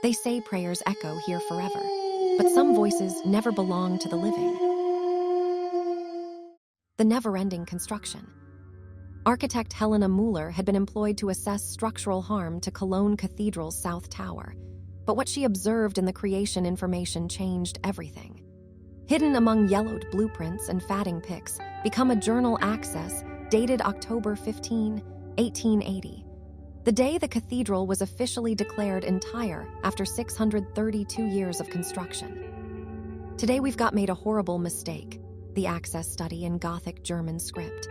They say prayers echo here forever, but some voices never belong to the living. The never-ending construction. Architect Helena Müller had been employed to assess structural harm to Cologne Cathedral's South Tower, but what she observed in the creation information changed everything. Hidden among yellowed blueprints and fatting pics become a journal access dated October 15, 1880, the day the cathedral was officially declared entire after 632 years of construction. Today we've got made a horrible mistake, the access study in Gothic German script.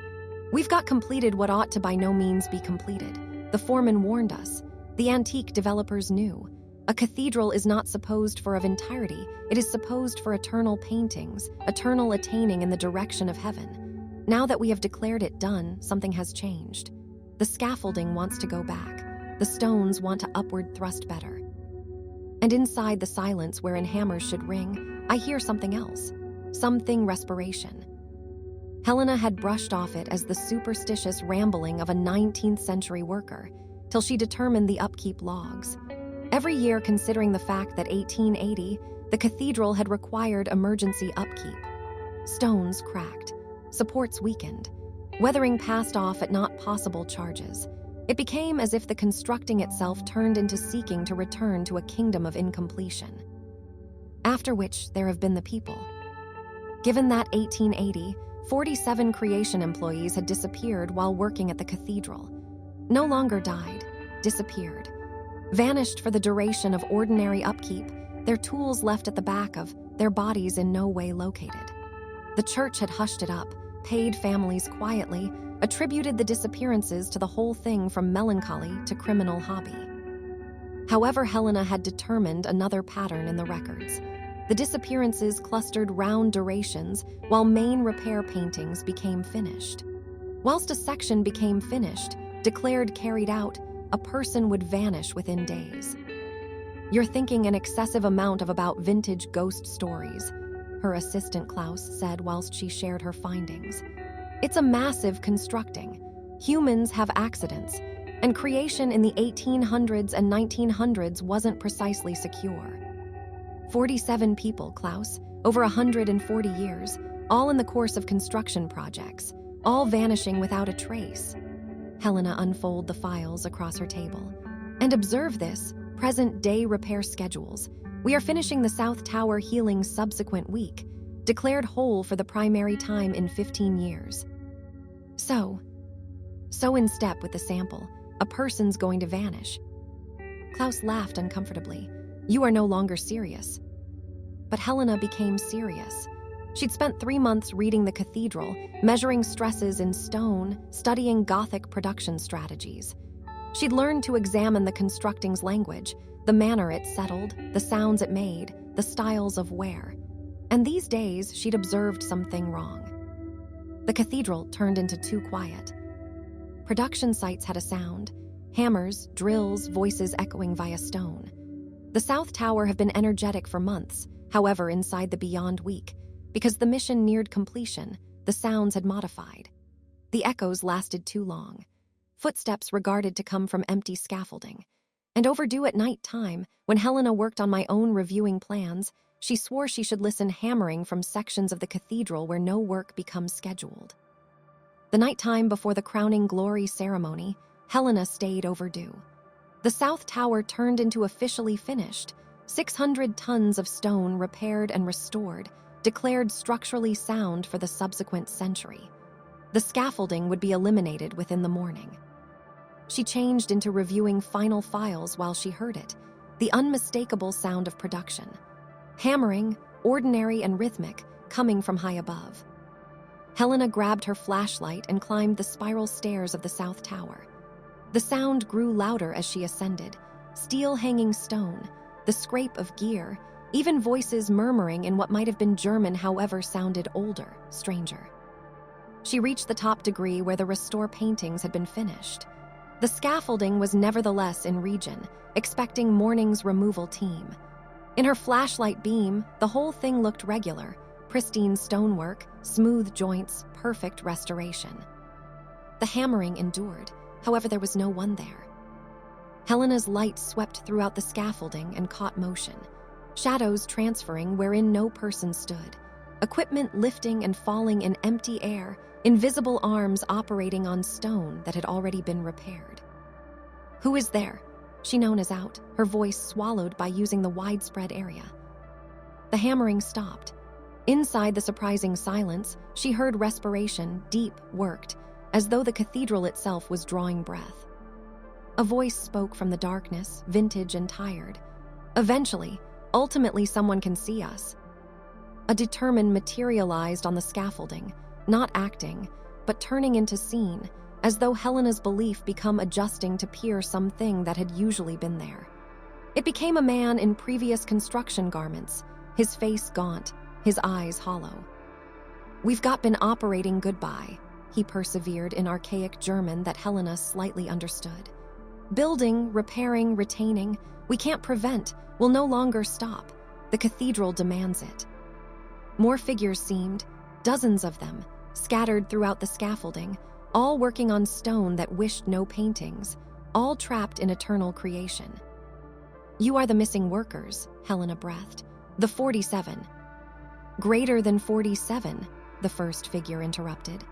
We've got completed what ought to by no means be completed. The foreman warned us. The antique developers knew. A cathedral is not supposed for of entirety, it is supposed for eternal paintings, eternal attaining in the direction of heaven. Now that we have declared it done, something has changed. The scaffolding wants to go back. The stones want to upward thrust better. And inside the silence wherein hammers should ring, I hear something else. Something respiration. Helena had brushed off it as the superstitious rambling of a 19th century worker, till she determined the upkeep logs. Every year, considering the fact that 1880, the cathedral had required emergency upkeep. Stones cracked, supports weakened, weathering passed off at not possible charges. It became as if the constructing itself turned into seeking to return to a kingdom of incompletion. After which there have been the people. Given that 1880, 47 creation employees had disappeared while working at the cathedral. No longer died, disappeared. Vanished for the duration of ordinary upkeep, their tools left at the back of, their bodies in no way located. The church had hushed it up, paid families quietly, attributed the disappearances to the whole thing from melancholy to criminal hobby. However, Helena had determined another pattern in the records. The disappearances clustered round durations, while main repair paintings became finished. Whilst a section became finished, declared carried out, a person would vanish within days. You're thinking an excessive amount of about vintage ghost stories, her assistant Klaus said whilst she shared her findings. It's a massive constructing. Humans have accidents, and creation in the 1800s and 1900s wasn't precisely secure. 47 people, Klaus, over 140 years, all in the course of construction projects, all vanishing without a trace. Helena unfolded the files across her table. And observe this, present-day repair schedules. We are finishing the South Tower healing subsequent week, declared whole for the primary time in 15 years. So in step with the sample, a person's going to vanish. Klaus laughed uncomfortably. You are no longer serious. But Helena became serious. She'd spent 3 months reading the cathedral, measuring stresses in stone, studying Gothic production strategies. She'd learned to examine the constructing's language, the manner it settled, the sounds it made, the styles of wear. And these days, she'd observed something wrong. The cathedral turned into too quiet. Production sites had a sound, hammers, drills, voices echoing via stone. The South Tower had been energetic for months, however, inside the beyond week, because the mission neared completion, the sounds had modified. The echoes lasted too long. Footsteps regarded to come from empty scaffolding. And overdue at night time, when Helena worked on my own reviewing plans, she swore she should listen hammering from sections of the cathedral where no work becomes scheduled. The nighttime before the crowning glory ceremony, Helena stayed overdue. The South Tower turned into officially finished, 600 tons of stone repaired and restored, declared structurally sound for the subsequent century. The scaffolding would be eliminated within the morning. She changed into reviewing final files while she heard it, the unmistakable sound of production. Hammering, ordinary and rhythmic, coming from high above. Helena grabbed her flashlight and climbed the spiral stairs of the South Tower. The sound grew louder as she ascended, steel hanging stone, the scrape of gear, even voices murmuring in what might have been German however sounded older, stranger. She reached the top degree where the restore paintings had been finished. The scaffolding was nevertheless in region, expecting morning's removal team. In her flashlight beam, the whole thing looked regular, pristine stonework, smooth joints, perfect restoration. The hammering endured, however there was no one there. Helena's light swept throughout the scaffolding and caught motion, shadows transferring wherein no person stood, equipment lifting and falling in empty air, invisible arms operating on stone that had already been repaired. "Who is there?" she knows out, her voice swallowed by using the widespread area. The hammering stopped. Inside the surprising silence, she heard respiration, deep, worked, as though the cathedral itself was drawing breath. A voice spoke from the darkness, vintage and tired. "Eventually, ultimately someone can see us." A determined materialized on the scaffolding, not acting, but turning into scene, as though Helena's belief become adjusting to peer something that had usually been there. It became a man in previous construction garments, his face gaunt, his eyes hollow. "We've got been operating goodbye," he persevered in archaic German that Helena slightly understood. "Building, repairing, retaining, we can't prevent, we'll no longer stop. The cathedral demands it." More figures seemed, dozens of them, scattered throughout the scaffolding, all working on stone that wished no paintings, all trapped in eternal creation. "You are the missing workers," Helena breathed. "The 47. "Greater than 47, the first figure interrupted.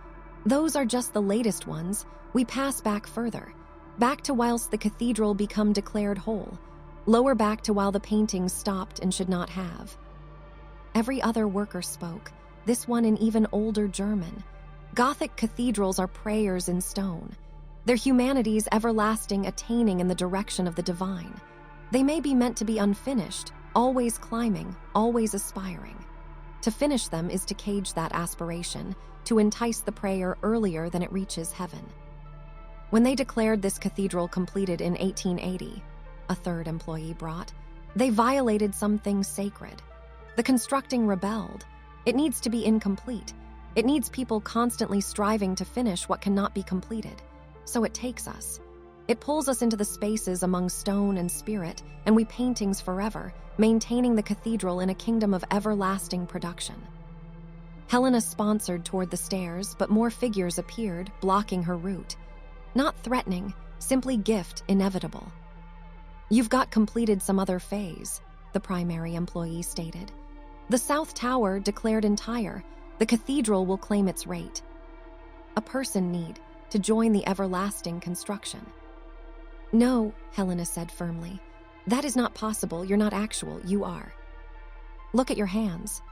"Those are just the latest ones. We pass back further, back to whilst the cathedral become declared whole, lower back to while the paintings stopped and should not have." Every other worker spoke, this one in even older German. "Gothic cathedrals are prayers in stone. Their humanity's everlasting attaining in the direction of the divine. They may be meant to be unfinished, always climbing, always aspiring. To finish them is to cage that aspiration, to entice the prayer earlier than it reaches heaven." When they declared this cathedral completed in 1880, a third employee brought, they violated something sacred. The constructing rebelled. It needs to be incomplete. It needs people constantly striving to finish what cannot be completed. So it takes us. It pulls us into the spaces among stone and spirit, and we paintings forever, maintaining the cathedral in a kingdom of everlasting production. Helena sponsored toward the stairs, but more figures appeared, blocking her route. Not threatening, simply gift inevitable. "You've got completed some other phase," the primary employee stated. "The South Tower declared entire. The cathedral will claim its rate. A person need to join the everlasting construction." "No," Helena said firmly. "That is not possible. You're not actual. You are." "Look at your hands."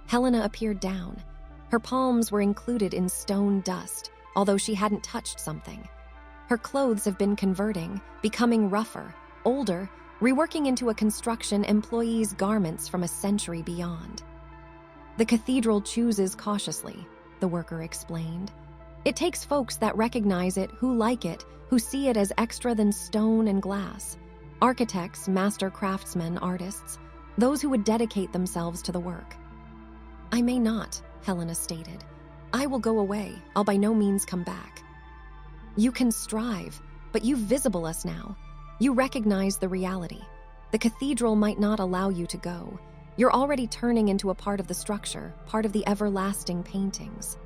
Helena appeared down. Her palms were included in stone dust, although she hadn't touched something. Her clothes have been converting, becoming rougher, older, reworking into a construction employee's garments from a century beyond. "The cathedral chooses cautiously," the worker explained. "It takes folks that recognize it, who like it, who see it as extra than stone and glass. Architects, master craftsmen, artists, those who would dedicate themselves to the work." "I may not," Helena stated. "I will go away. I'll by no means come back." "You can strive, but you visible us now. You recognize the reality. The cathedral might not allow you to go. You're already turning into a part of the structure, part of the everlasting paintings."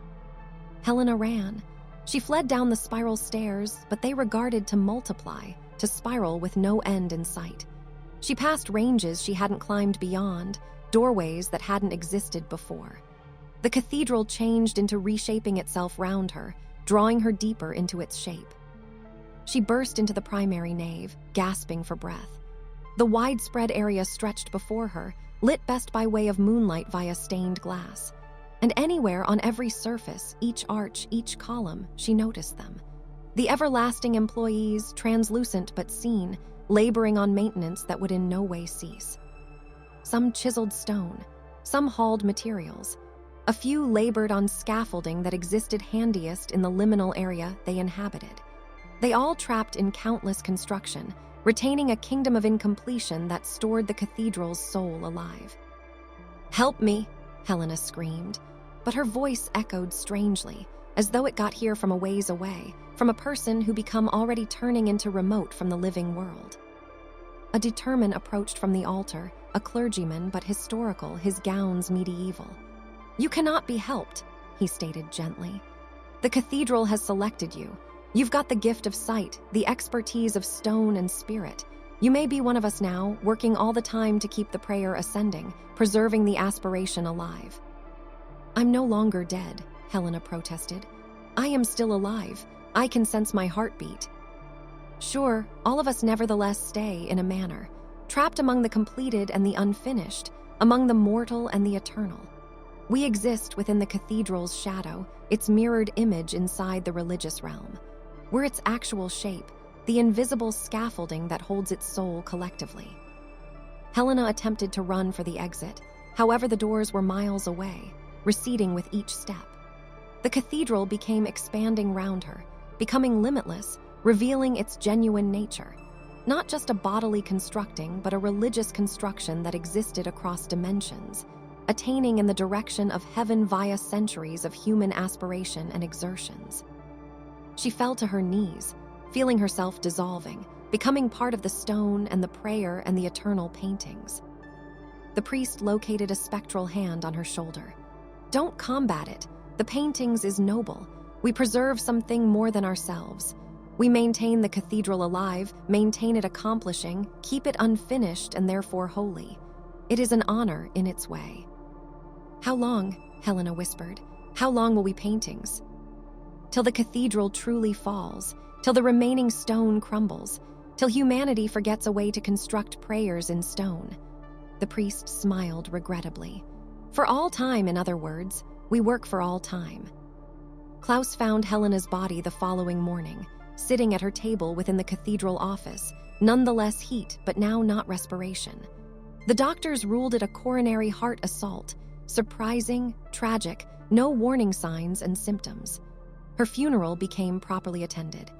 Helena ran. She fled down the spiral stairs, but they regarded to multiply, to spiral with no end in sight. She passed ranges she hadn't climbed beyond, doorways that hadn't existed before. The cathedral changed into reshaping itself round her, drawing her deeper into its shape. She burst into the primary nave, gasping for breath. The widespread area stretched before her, lit best by way of moonlight via stained glass. And anywhere on every surface, each arch, each column, she noticed them. The everlasting employees, translucent but seen, laboring on maintenance that would in no way cease. Some chiseled stone, some hauled materials. A few labored on scaffolding that existed handiest in the liminal area they inhabited. They all trapped in countless construction, retaining a kingdom of incompletion that stored the cathedral's soul alive. "Help me," Helena screamed, but her voice echoed strangely, as though it got here from a ways away, from a person who become already turning into remote from the living world. A determined approached from the altar, a clergyman but historical, his gowns medieval. "You cannot be helped," he stated gently. "The cathedral has selected you. You've got the gift of sight, the expertise of stone and spirit. You may be one of us now, working all the time to keep the prayer ascending, preserving the aspiration alive." "I'm no longer dead," Helena protested. "I am still alive. I can sense my heartbeat." "Sure, all of us nevertheless stay in a manner, trapped among the completed and the unfinished, among the mortal and the eternal. We exist within the cathedral's shadow, its mirrored image inside the religious realm. We're its actual shape, the invisible scaffolding that holds its soul collectively." Helena attempted to run for the exit. However, the doors were miles away, receding with each step. The cathedral became expanding round her, becoming limitless, revealing its genuine nature. Not just a bodily constructing, but a religious construction that existed across dimensions, attaining in the direction of heaven via centuries of human aspiration and exertions. She fell to her knees, feeling herself dissolving, becoming part of the stone and the prayer and the eternal paintings. The priest located a spectral hand on her shoulder. "Don't combat it. The paintings is noble. We preserve something more than ourselves. We maintain the cathedral alive, maintain it accomplishing, keep it unfinished and therefore holy. It is an honor in its way." "How long?" Helena whispered. "How long will we paintings?" "Till the cathedral truly falls, till the remaining stone crumbles, till humanity forgets a way to construct prayers in stone." The priest smiled regrettably. "For all time, in other words, we work for all time." Klaus found Helena's body the following morning, sitting at her table within the cathedral office, nonetheless heat, but now not respiration. The doctors ruled it a coronary heart assault, surprising, tragic, no warning signs and symptoms. Her funeral became properly attended.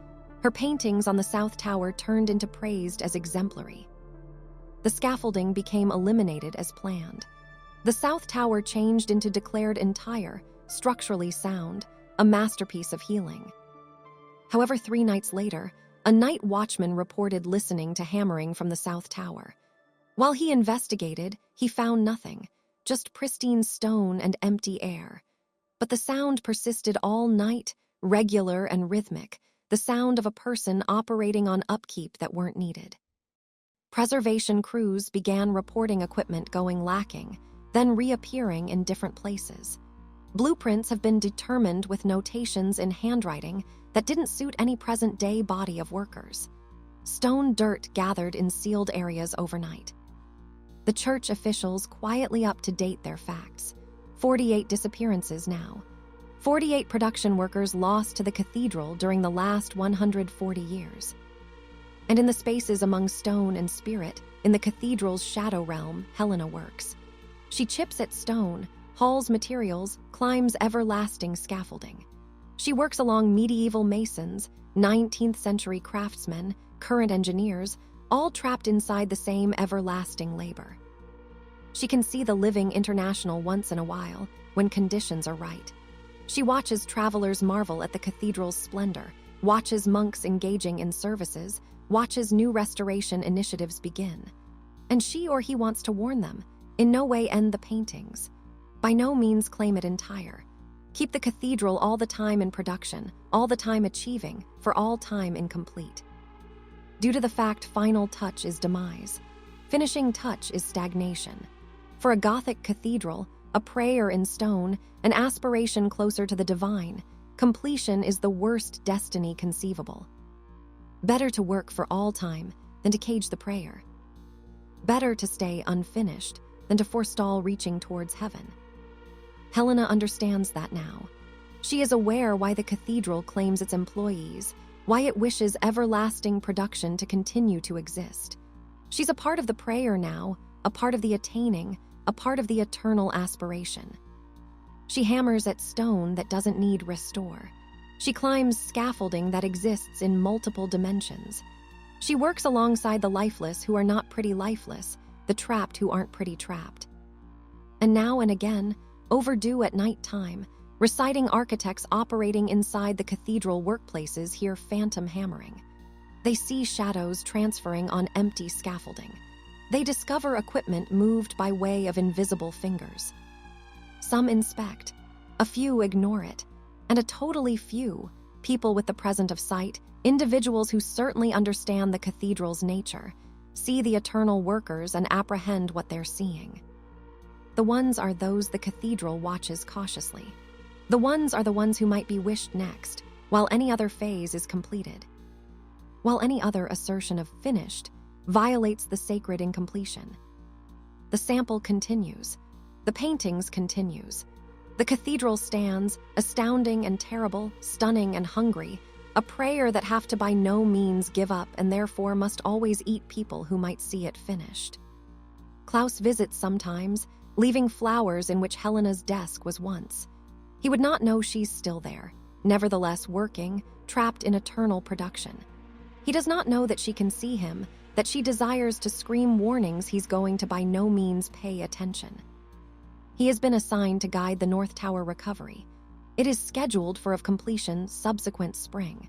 Her paintings on the South Tower turned into praised as exemplary. The scaffolding became eliminated as planned. The South Tower changed into declared entire, structurally sound, a masterpiece of healing. However, 3 nights later, a night watchman reported listening to hammering from the South Tower. While he investigated, he found nothing, just pristine stone and empty air. But the sound persisted all night, regular and rhythmic, the sound of a person operating on upkeep that weren't needed. Preservation crews began reporting equipment going lacking, then reappearing in different places. Blueprints have been determined with notations in handwriting that didn't suit any present-day body of workers. Stone dirt gathered in sealed areas overnight. The church officials quietly up-to-date their facts. 48 disappearances now. 48 production workers lost to the cathedral during the last 140 years. And in the spaces among stone and spirit, in the cathedral's shadow realm, Helena works. She chips at stone, hauls materials, climbs everlasting scaffolding. She works along medieval masons, 19th century craftsmen, current engineers, all trapped inside the same everlasting labor. She can see the living international once in a while, when conditions are right. She watches travelers marvel at the cathedral's splendor, watches monks engaging in services, watches new restoration initiatives begin. And she or he wants to warn them, in no way end the paintings. By no means claim it entire. Keep the cathedral all the time in production, all the time achieving, for all time incomplete. Due to the fact final touch is demise, finishing touch is stagnation. For a Gothic cathedral, a prayer in stone, an aspiration closer to the divine, completion is the worst destiny conceivable. Better to work for all time than to cage the prayer. Better to stay unfinished than to forestall reaching towards heaven. Helena understands that now. She is aware why the cathedral claims its employees, why it wishes everlasting production to continue to exist. She's a part of the prayer now, a part of the attaining, a part of the eternal aspiration. She hammers at stone that doesn't need restore. She climbs scaffolding that exists in multiple dimensions. She works alongside the lifeless who are not pretty lifeless, the trapped who aren't pretty trapped. And now and again, overdue at night time, reciting architects operating inside the cathedral workplaces hear phantom hammering. They see shadows transferring on empty scaffolding. They discover equipment moved by way of invisible fingers. Some inspect, a few ignore it, and a totally few, People with the present of sight, individuals who certainly understand the cathedral's nature, see the eternal workers and apprehend what they're seeing. The ones are those the cathedral watches cautiously. The ones are the ones who might be wished next, while any other phase is completed. While any other assertion of finished violates the sacred incompletion. The sample continues. The paintings continues. The cathedral stands, astounding and terrible, stunning and hungry, a prayer that have to by no means give up and therefore must always eat people who might see it finished. Klaus visits sometimes, leaving flowers in which Helena's desk was once. He would not know she's still there, nevertheless working, trapped in eternal production. He does not know that she can see him, that she desires to scream warnings he's going to by no means pay attention. He has been assigned to guide the North Tower recovery. It is scheduled for of completion subsequent spring.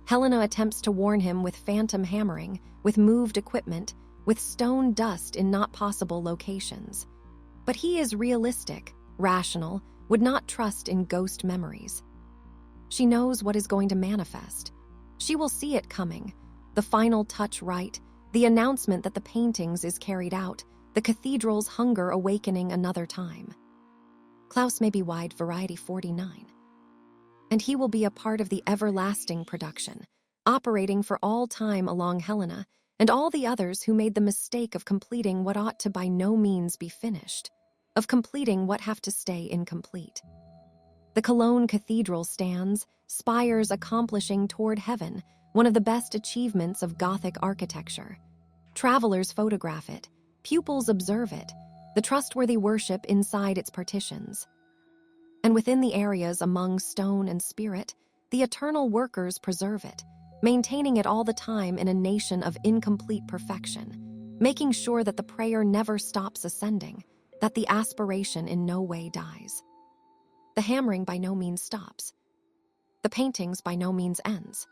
Helena attempts to warn him with phantom hammering, with moved equipment, with stone dust in not possible locations. But he is realistic, rational, would not trust in ghost memories. She knows what is going to manifest. She will see it coming, the final touch right, the announcement that the paintings is carried out, the cathedral's hunger awakening another time. Klaus may be wide variety 49. And he will be a part of the everlasting production, operating for all time along Helena and all the others who made the mistake of completing what ought to by no means be finished, of completing what have to stay incomplete. The Cologne Cathedral stands, spires accomplishing toward heaven, one of the best achievements of Gothic architecture. Travelers photograph it, pupils observe it, the trustworthy worship inside its partitions. And within the areas among stone and spirit, the eternal workers preserve it, maintaining it all the time in a nation of incomplete perfection, making sure that the prayer never stops ascending, that the aspiration in no way dies. The hammering by no means stops. The paintings by no means ends.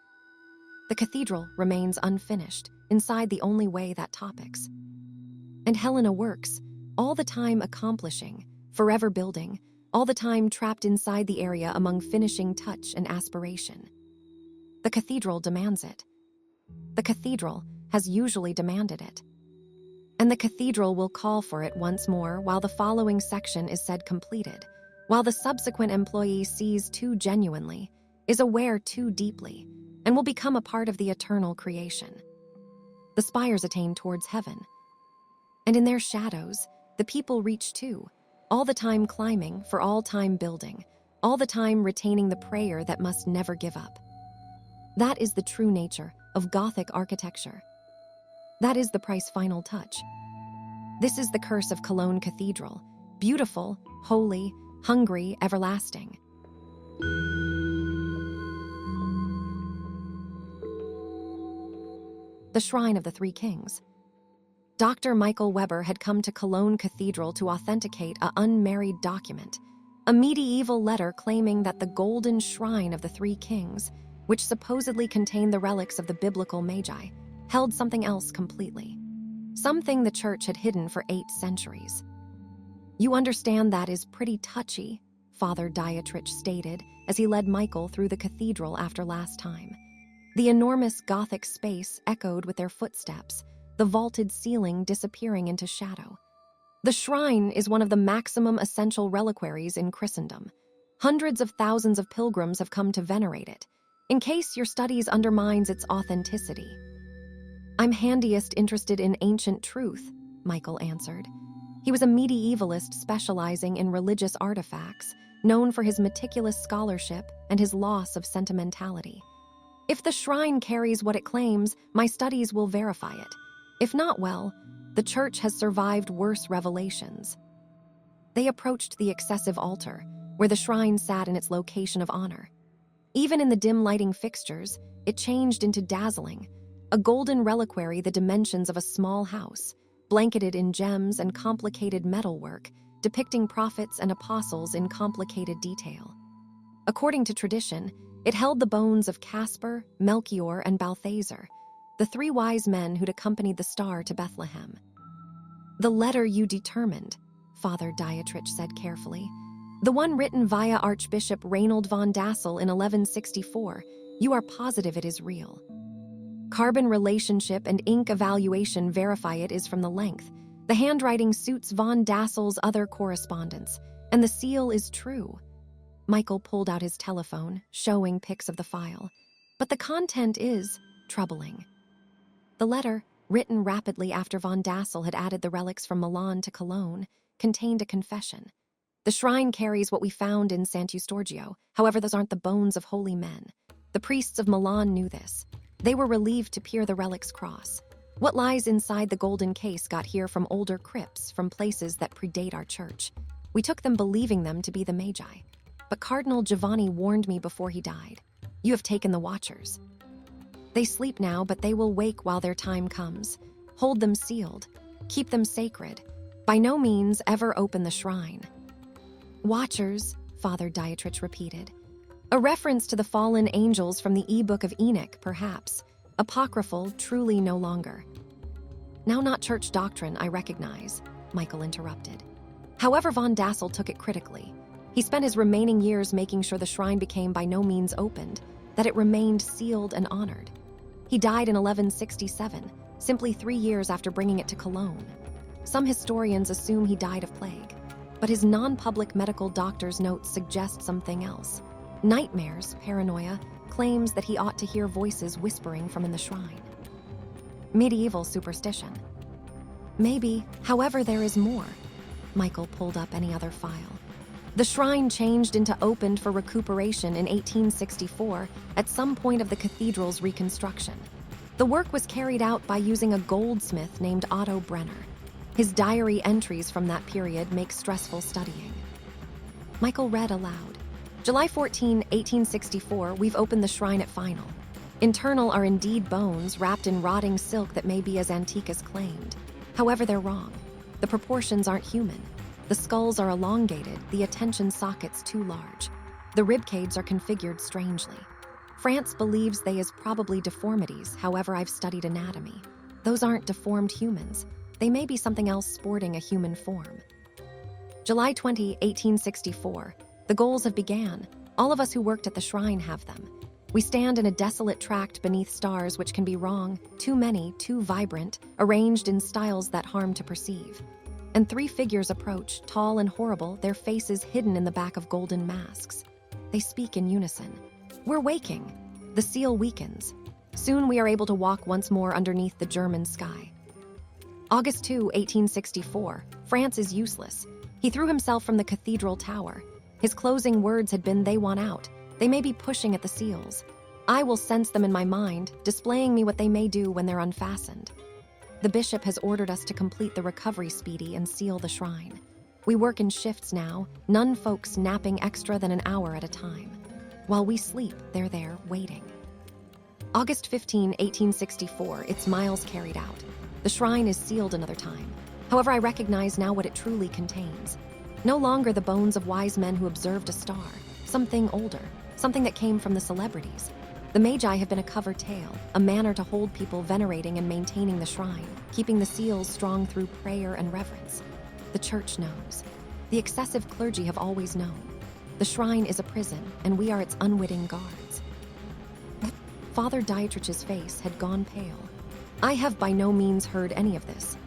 The cathedral remains unfinished, inside the only way that topics. And Helena works, all the time accomplishing, forever building, all the time trapped inside the area among finishing touch and aspiration. The cathedral demands it. The cathedral has usually demanded it. And the cathedral will call for it once more while the following section is said completed, while the subsequent employee sees too genuinely, is aware too deeply, and will become a part of the eternal creation. The spires attain towards heaven. And in their shadows, the people reach too, all the time climbing for all time building, all the time retaining the prayer that must never give up. That is the true nature of Gothic architecture. That is the price final touch. This is the curse of Cologne Cathedral, beautiful, holy, hungry, everlasting. The Shrine of the Three Kings. Dr. Michael Weber had come to Cologne Cathedral to authenticate an unmarried document, a medieval letter claiming that the golden shrine of the Three Kings, which supposedly contained the relics of the biblical Magi, held something else completely. Something the church had hidden for 8 centuries. You understand that is pretty touchy, Father Dietrich stated as he led Michael through the cathedral after last time. The enormous Gothic space echoed with their footsteps, the vaulted ceiling disappearing into shadow. The shrine is one of the maximum essential reliquaries in Christendom. Hundreds of thousands of pilgrims have come to venerate it, in case your studies undermines its authenticity. I'm handiest interested in ancient truth, Michael answered. He was a medievalist specializing in religious artifacts, known for his meticulous scholarship and his loss of sentimentality. If the shrine carries what it claims, my studies will verify it. If not, well, the church has survived worse revelations. They approached the excessive altar, where the shrine sat in its location of honor. Even in the dim lighting fixtures, it changed into dazzling, a golden reliquary the dimensions of a small house, blanketed in gems and complicated metalwork, depicting prophets and apostles in complicated detail. According to tradition, it held the bones of Caspar, Melchior, and Balthazar, the 3 wise men who'd accompanied the star to Bethlehem. The letter you determined, Father Dietrich said carefully. The one written via Archbishop Reinald von Dassel in 1164. You are positive it is real. Carbon relationship and ink evaluation verify it is from the length. The handwriting suits von Dassel's other correspondence, and the seal is true. Michael pulled out his telephone, showing pics of the file. But the content is troubling. The letter, written rapidly after von Dassel had added the relics from Milan to Cologne, contained a confession. The shrine carries what we found in Sant'Eustorgio. However, those aren't the bones of holy men. The priests of Milan knew this. They were relieved to peer the relic's cross. What lies inside the golden case got here from older crypts, from places that predate our church. We took them believing them to be the Magi. But Cardinal Giovanni warned me before he died. You have taken the Watchers. They sleep now, but they will wake while their time comes. Hold them sealed. Keep them sacred. By no means ever open the shrine. Watchers, Father Dietrich repeated. A reference to the fallen angels from the e-book of Enoch, perhaps. Apocryphal, truly no longer. Now not church doctrine, I recognize, Michael interrupted. However, von Dassel took it critically. He spent his remaining years making sure the shrine became by no means opened, that it remained sealed and honored. He died in 1167, simply 3 years after bringing it to Cologne. Some historians assume he died of plague, but his non-public medical doctor's notes suggest something else. Nightmares, paranoia, claims that he ought to hear voices whispering from in the shrine. Medieval superstition. Maybe, however, there is more. Michael pulled up any other file. The shrine changed into opened for recuperation in 1864 at some point of the cathedral's reconstruction. The work was carried out by using a goldsmith named Otto Brenner. His diary entries from that period make stressful studying. Michael read aloud. July 14, 1864, we've opened the shrine at final. Internal are indeed bones wrapped in rotting silk that may be as antique as claimed. However, they're wrong. The proportions aren't human. The skulls are elongated, the attention sockets too large. The ribcage are configured strangely. France believes they is probably deformities, however I've studied anatomy. Those aren't deformed humans. They may be something else sporting a human form. July 20, 1864. The goals have began. All of us who worked at the shrine have them. We stand in a desolate tract beneath stars which can be wrong, too many, too vibrant, arranged in styles that harm to perceive. And 3 figures approach, tall and horrible, their faces hidden in the back of golden masks. They speak in unison. We're waking. The seal weakens. Soon we are able to walk once more underneath the German sky. August 2, 1864. France is useless. He threw himself from the cathedral tower. His closing words had been, they want out. They may be pushing at the seals. I will sense them in my mind, displaying me what they may do when they're unfastened. The bishop has ordered us to complete the recovery speedy and seal the shrine. We work in shifts now, none folks napping extra than an hour at a time. While we sleep, they're there, waiting. August 15, 1864, it's miles carried out. The shrine is sealed another time. However, I recognize now what it truly contains. No longer the bones of wise men who observed a star, something older, something that came from the celebrities. The Magi have been a covered tale, a manner to hold people venerating and maintaining the shrine, keeping the seals strong through prayer and reverence. The church knows. The excessive clergy have always known. The shrine is a prison, and we are its unwitting guards. Father Dietrich's face had gone pale. I have by no means heard any of this.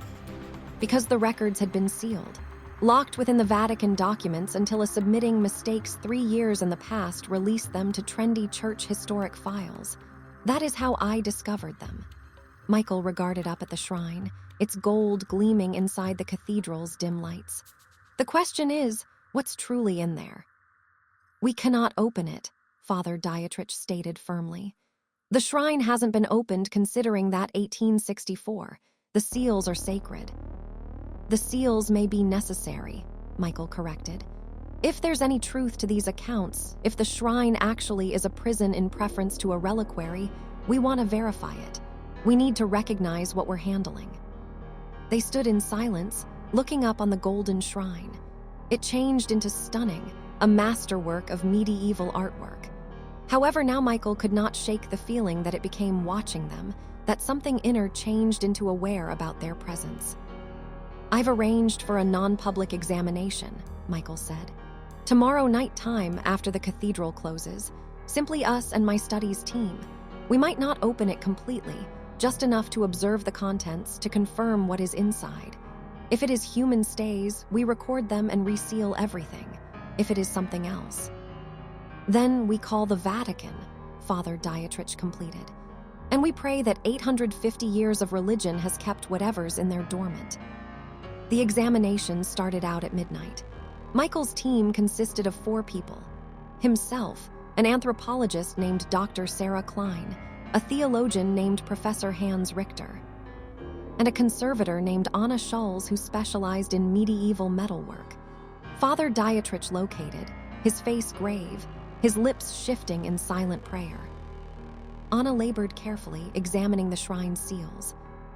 Because the records had been sealed, locked within the Vatican documents until a submitting mistakes 3 years in the past released them to trendy church historic files. That is how I discovered them. Michael regarded up at the shrine, its gold gleaming inside the cathedral's dim lights. The question is, what's truly in there? We cannot open it, Father Dietrich stated firmly. The shrine hasn't been opened considering that 1864. The seals are sacred. The seals may be necessary, Michael corrected. If there's any truth to these accounts, if the shrine actually is a prison in preference to a reliquary, we want to verify it. We need to recognize what we're handling. They stood in silence, looking up on the golden shrine. It changed into stunning, a masterwork of medieval artwork. However, now Michael could not shake the feeling that it became watching them, that something inner changed into aware about their presence. I've arranged for a non-public examination, Michael said. Tomorrow night time, after the cathedral closes, simply us and my studies team. We might not open it completely, just enough to observe the contents to confirm what is inside. If it is human stays, we record them and reseal everything. If it is something else, then we call the Vatican, Father Dietrich completed. And we pray that 850 years of religion has kept whatever's in there dormant. The examination started out at midnight. Michael's team consisted of 4 people: himself, an anthropologist named Dr. Sarah Klein, a theologian named Professor Hans Richter, and a conservator named Anna Schulz who specialized in medieval metalwork. Father Dietrich located, his face grave, his lips shifting in silent prayer. Anna labored carefully, examining the shrine's seals.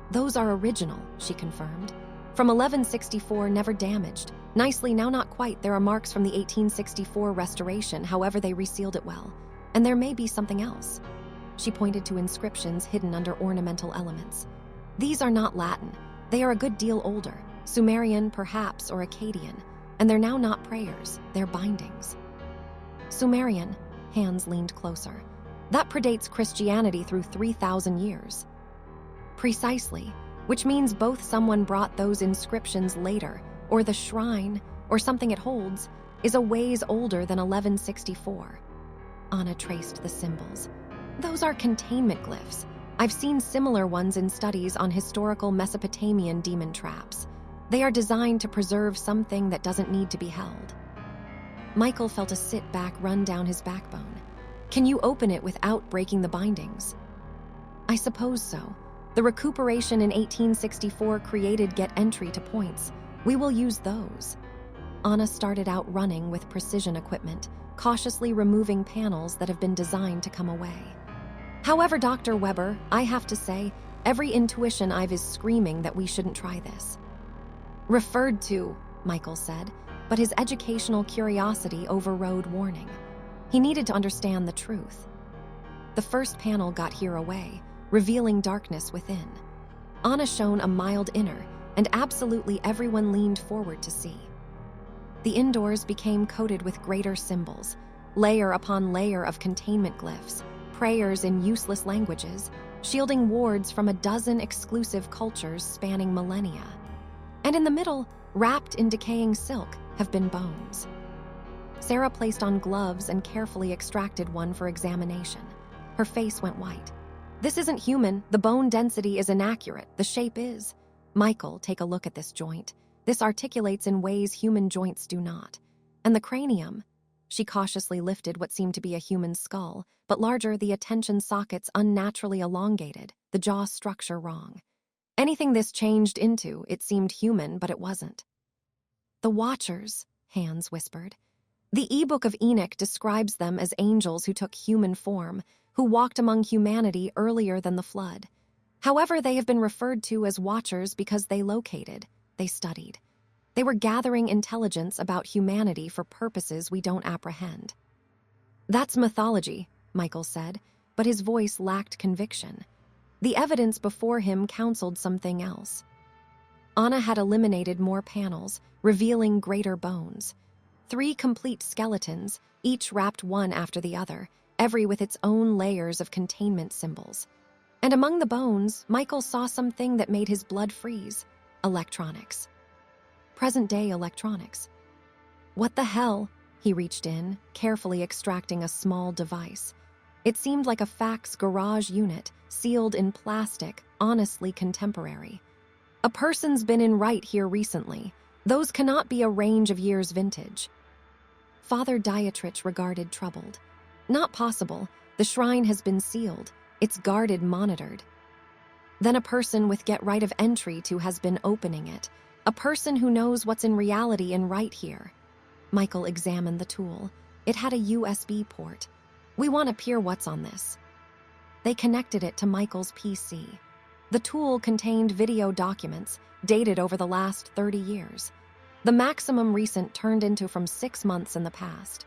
Those are original, she confirmed. From 1164, never damaged. Nicely, now not quite, there are marks from the 1864 restoration, however they resealed it well. And there may be something else. She pointed to inscriptions hidden under ornamental elements. These are not Latin. They are a good deal older, Sumerian perhaps, or Akkadian, and they're now not prayers, they're bindings. Sumerian, Hans leaned closer. That predates Christianity through 3,000 years. Precisely, which means both someone brought those inscriptions later, or the shrine, or something it holds, is a ways older than 1164. Anna traced the symbols. Those are containment glyphs. I've seen similar ones in studies on historical Mesopotamian demon traps. They are designed to preserve something that doesn't need to be held. Michael felt a sit-back run down his backbone. Can you open it without breaking the bindings? I suppose so. The recuperation in 1864 created get entry to points. We will use those. Anna started out running with precision equipment, cautiously removing panels that have been designed to come away. However, Dr. Weber, I have to say, every intuition I've is screaming that we shouldn't try this. Referred to, Michael said, but his educational curiosity overrode warning. He needed to understand the truth. The first panel got here away, revealing darkness within. Anna shone a mild inner, and absolutely everyone leaned forward to see. The indoors became coated with greater symbols, layer upon layer of containment glyphs, prayers in useless languages, shielding wards from a dozen exclusive cultures spanning millennia. And in the middle, wrapped in decaying silk, have been bones. Sarah placed on gloves and carefully extracted one for examination. Her face went white. This isn't human. The bone density is inaccurate. The shape is. Michael, take a look at this joint. This articulates in ways human joints do not. And the cranium. She cautiously lifted what seemed to be a human skull, but larger, the attention sockets unnaturally elongated, the jaw structure wrong. Anything this changed into, it seemed human, but it wasn't. The Watchers, Hans whispered. The e-book of Enoch describes them as angels who took human form, who walked among humanity earlier than the flood. However, they have been referred to as Watchers because they located, they studied. They were gathering intelligence about humanity for purposes we don't apprehend. That's mythology, Michael said, but his voice lacked conviction. The evidence before him counseled something else. Anna had eliminated more panels, revealing greater bones. 3 complete skeletons, each wrapped one after the other, every with its own layers of containment symbols. And among the bones, Michael saw something that made his blood freeze. Electronics. Present-day electronics. What the hell? He reached in, carefully extracting a small device. It seemed like a fax garage unit, sealed in plastic, honestly contemporary. A person's been in right here recently. Those cannot be a range of years vintage. Father Dietrich regarded troubled. Not possible. The shrine has been sealed. It's guarded, monitored. Then a person with get right of entry to has been opening it. A person who knows what's in reality and right here. Michael examined the tool. It had a USB port. We want to peer what's on this. They connected it to Michael's PC. The tool contained video documents, dated over the last 30 years. The maximum recent turned into from 6 months in the past.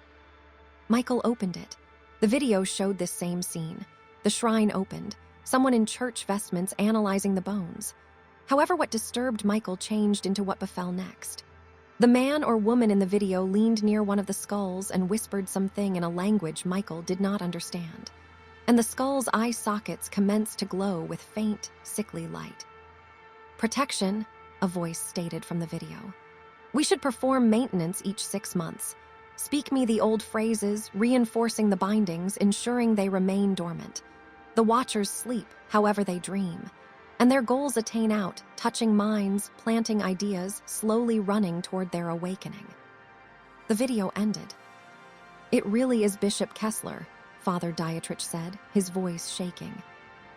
Michael opened it. The video showed this same scene. The shrine opened, someone in church vestments analyzing the bones. However, what disturbed Michael changed into what befell next. The man or woman in the video leaned near one of the skulls and whispered something in a language Michael did not understand, and the skull's eye sockets commenced to glow with faint, sickly light. "Protection," a voice stated from the video. "We should perform maintenance each 6 months. Speak me the old phrases, reinforcing the bindings, ensuring they remain dormant. The watchers sleep, however they dream, and their goals attain out, touching minds, planting ideas, slowly running toward their awakening." The video ended. "It really is Bishop Kessler," Father Dietrich said, his voice shaking.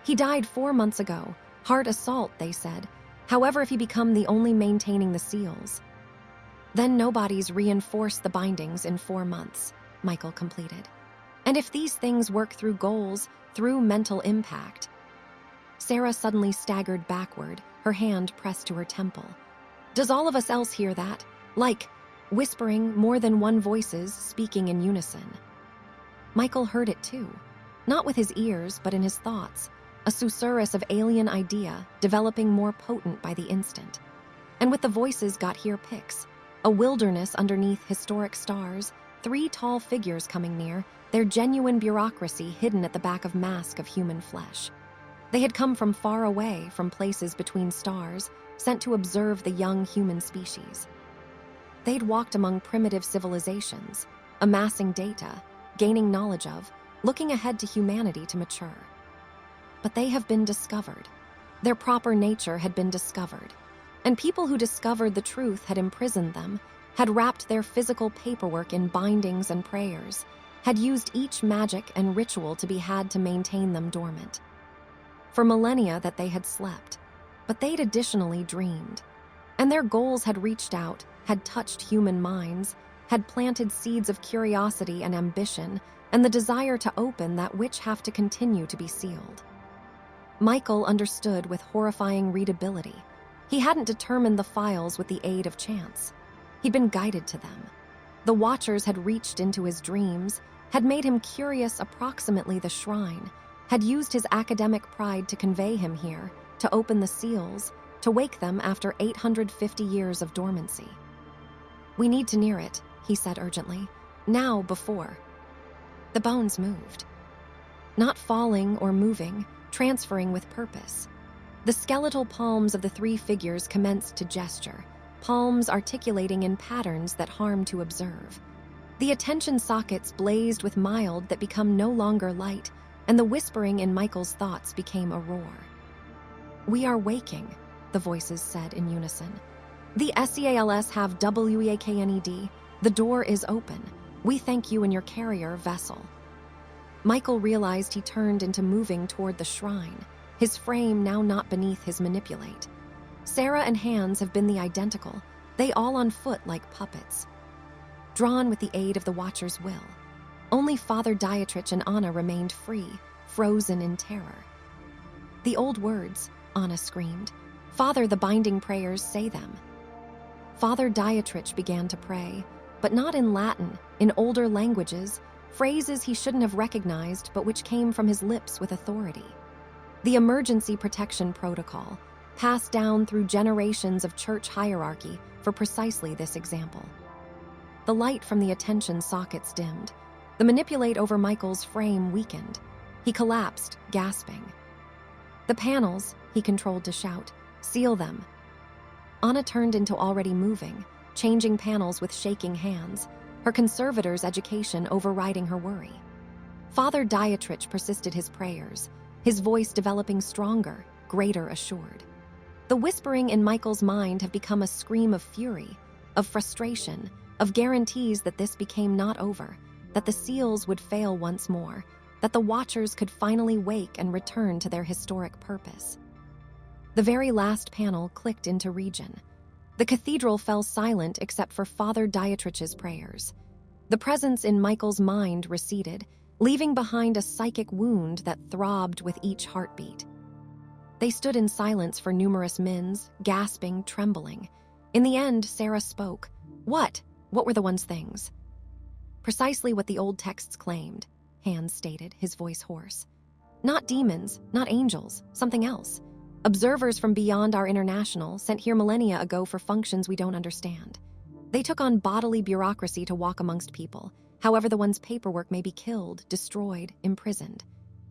"He died 4 months ago. Heart assault, they said. However, if he become the only maintaining the seals." "Then nobody's reinforced the bindings in 4 months," Michael completed. "And if these things work through goals, through mental impact..." Sarah suddenly staggered backward, her hand pressed to her temple. "Does all of us else hear that? Like, whispering, more than one voices speaking in unison." Michael heard it too, not with his ears but in his thoughts, a susurrus of alien idea developing more potent by the instant. And with the voices got here pics, a wilderness underneath historic stars, 3 tall figures coming near, their genuine bureaucracy hidden at the back of mask of human flesh. They had come from far away, from places between stars, sent to observe the young human species. They'd walked among primitive civilizations, amassing data, gaining knowledge of, looking ahead to humanity to mature. But they have been discovered. Their proper nature had been discovered. And people who discovered the truth had imprisoned them, had wrapped their physical paperwork in bindings and prayers, had used each magic and ritual to be had to maintain them dormant. For millennia that they had slept, but they'd additionally dreamed. And their goals had reached out, had touched human minds, had planted seeds of curiosity and ambition, and the desire to open that which have to continue to be sealed. Michael understood with horrifying readability. He hadn't determined the files with the aid of chance. He'd been guided to them. The Watchers had reached into his dreams, had made him curious approximately the shrine, had used his academic pride to convey him here, to open the seals, to wake them after 850 years of dormancy. "We need to near it," he said urgently. "Now, before." The bones moved. Not falling or moving, transferring with purpose. The skeletal palms of the 3 figures commenced to gesture, palms articulating in patterns that harm to observe. The attention sockets blazed with mild that become no longer light, and the whispering in Michael's thoughts became a roar. "We are waking," the voices said in unison. "The SEALS have WEAKNED. The door is open. We thank you in your carrier vessel." Michael realized he turned into moving toward the shrine, his frame now not beneath his manipulate. Sarah and Hans have been the identical, they all on foot like puppets. Drawn with the aid of the Watcher's will. Only Father Dietrich and Anna remained free, frozen in terror. "The old words," Anna screamed. "Father, the binding prayers, say them." Father Dietrich began to pray, but not in Latin, in older languages, phrases he shouldn't have recognized but which came from his lips with authority. The emergency protection protocol, passed down through generations of church hierarchy for precisely this example. The light from the attention sockets dimmed. The manipulate over Michael's frame weakened. He collapsed, gasping. "The panels," he controlled to shout, "seal them." Anna turned into already moving, changing panels with shaking hands, her conservator's education overriding her worry. Father Dietrich persisted his prayers, his voice developing stronger, greater assured. The whispering in Michael's mind had become a scream of fury, of frustration, of guarantees that this became not over, that the seals would fail once more, that the Watchers could finally wake and return to their historic purpose. The very last panel clicked into region. The cathedral fell silent except for Father Dietrich's prayers. The presence in Michael's mind receded, leaving behind a psychic wound that throbbed with each heartbeat. They stood in silence for numerous mins, gasping, trembling. In the end, Sarah spoke. "What? What were the one's things?" "Precisely what the old texts claimed," Hans stated, his voice hoarse. "Not demons, not angels, something else. Observers from beyond our international, sent here millennia ago for functions we don't understand. They took on bodily bureaucracy to walk amongst people. However, the one's paperwork may be killed, destroyed, imprisoned.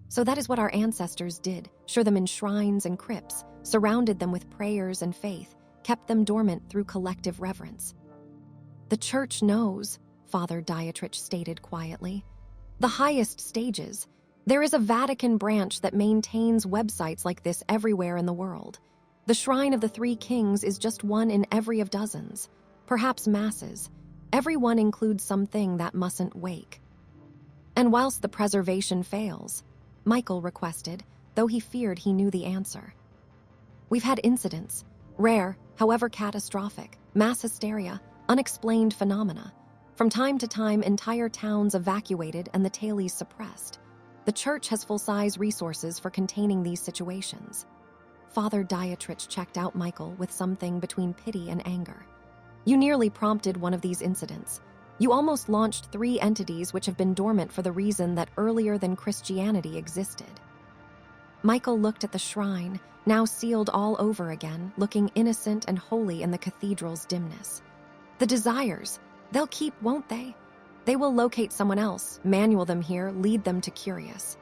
So that is what our ancestors did, shore them in shrines and crypts, surrounded them with prayers and faith, kept them dormant through collective reverence. The church knows, Father Dietrich stated quietly. The highest stages. There is a Vatican branch that maintains websites like this everywhere in the world. The Shrine of the Three Kings is just one in every of dozens, perhaps masses. Every one includes something that mustn't wake. And whilst the preservation fails, Michael requested, though he feared he knew the answer. We've had incidents, rare, however catastrophic, mass hysteria, unexplained phenomena. From time to time, entire towns evacuated and the tailies suppressed. The church has full-size resources for containing these situations. Father Dietrich checked out Michael with something between pity and anger. You nearly prompted one of these incidents. You almost launched 3 entities which have been dormant for the reason that earlier than Christianity existed. Michael looked at the shrine, now sealed all over again, looking innocent and holy in the cathedral's dimness. The desires, they'll keep, won't they? They will locate someone else, manual them here, lead them to Curious.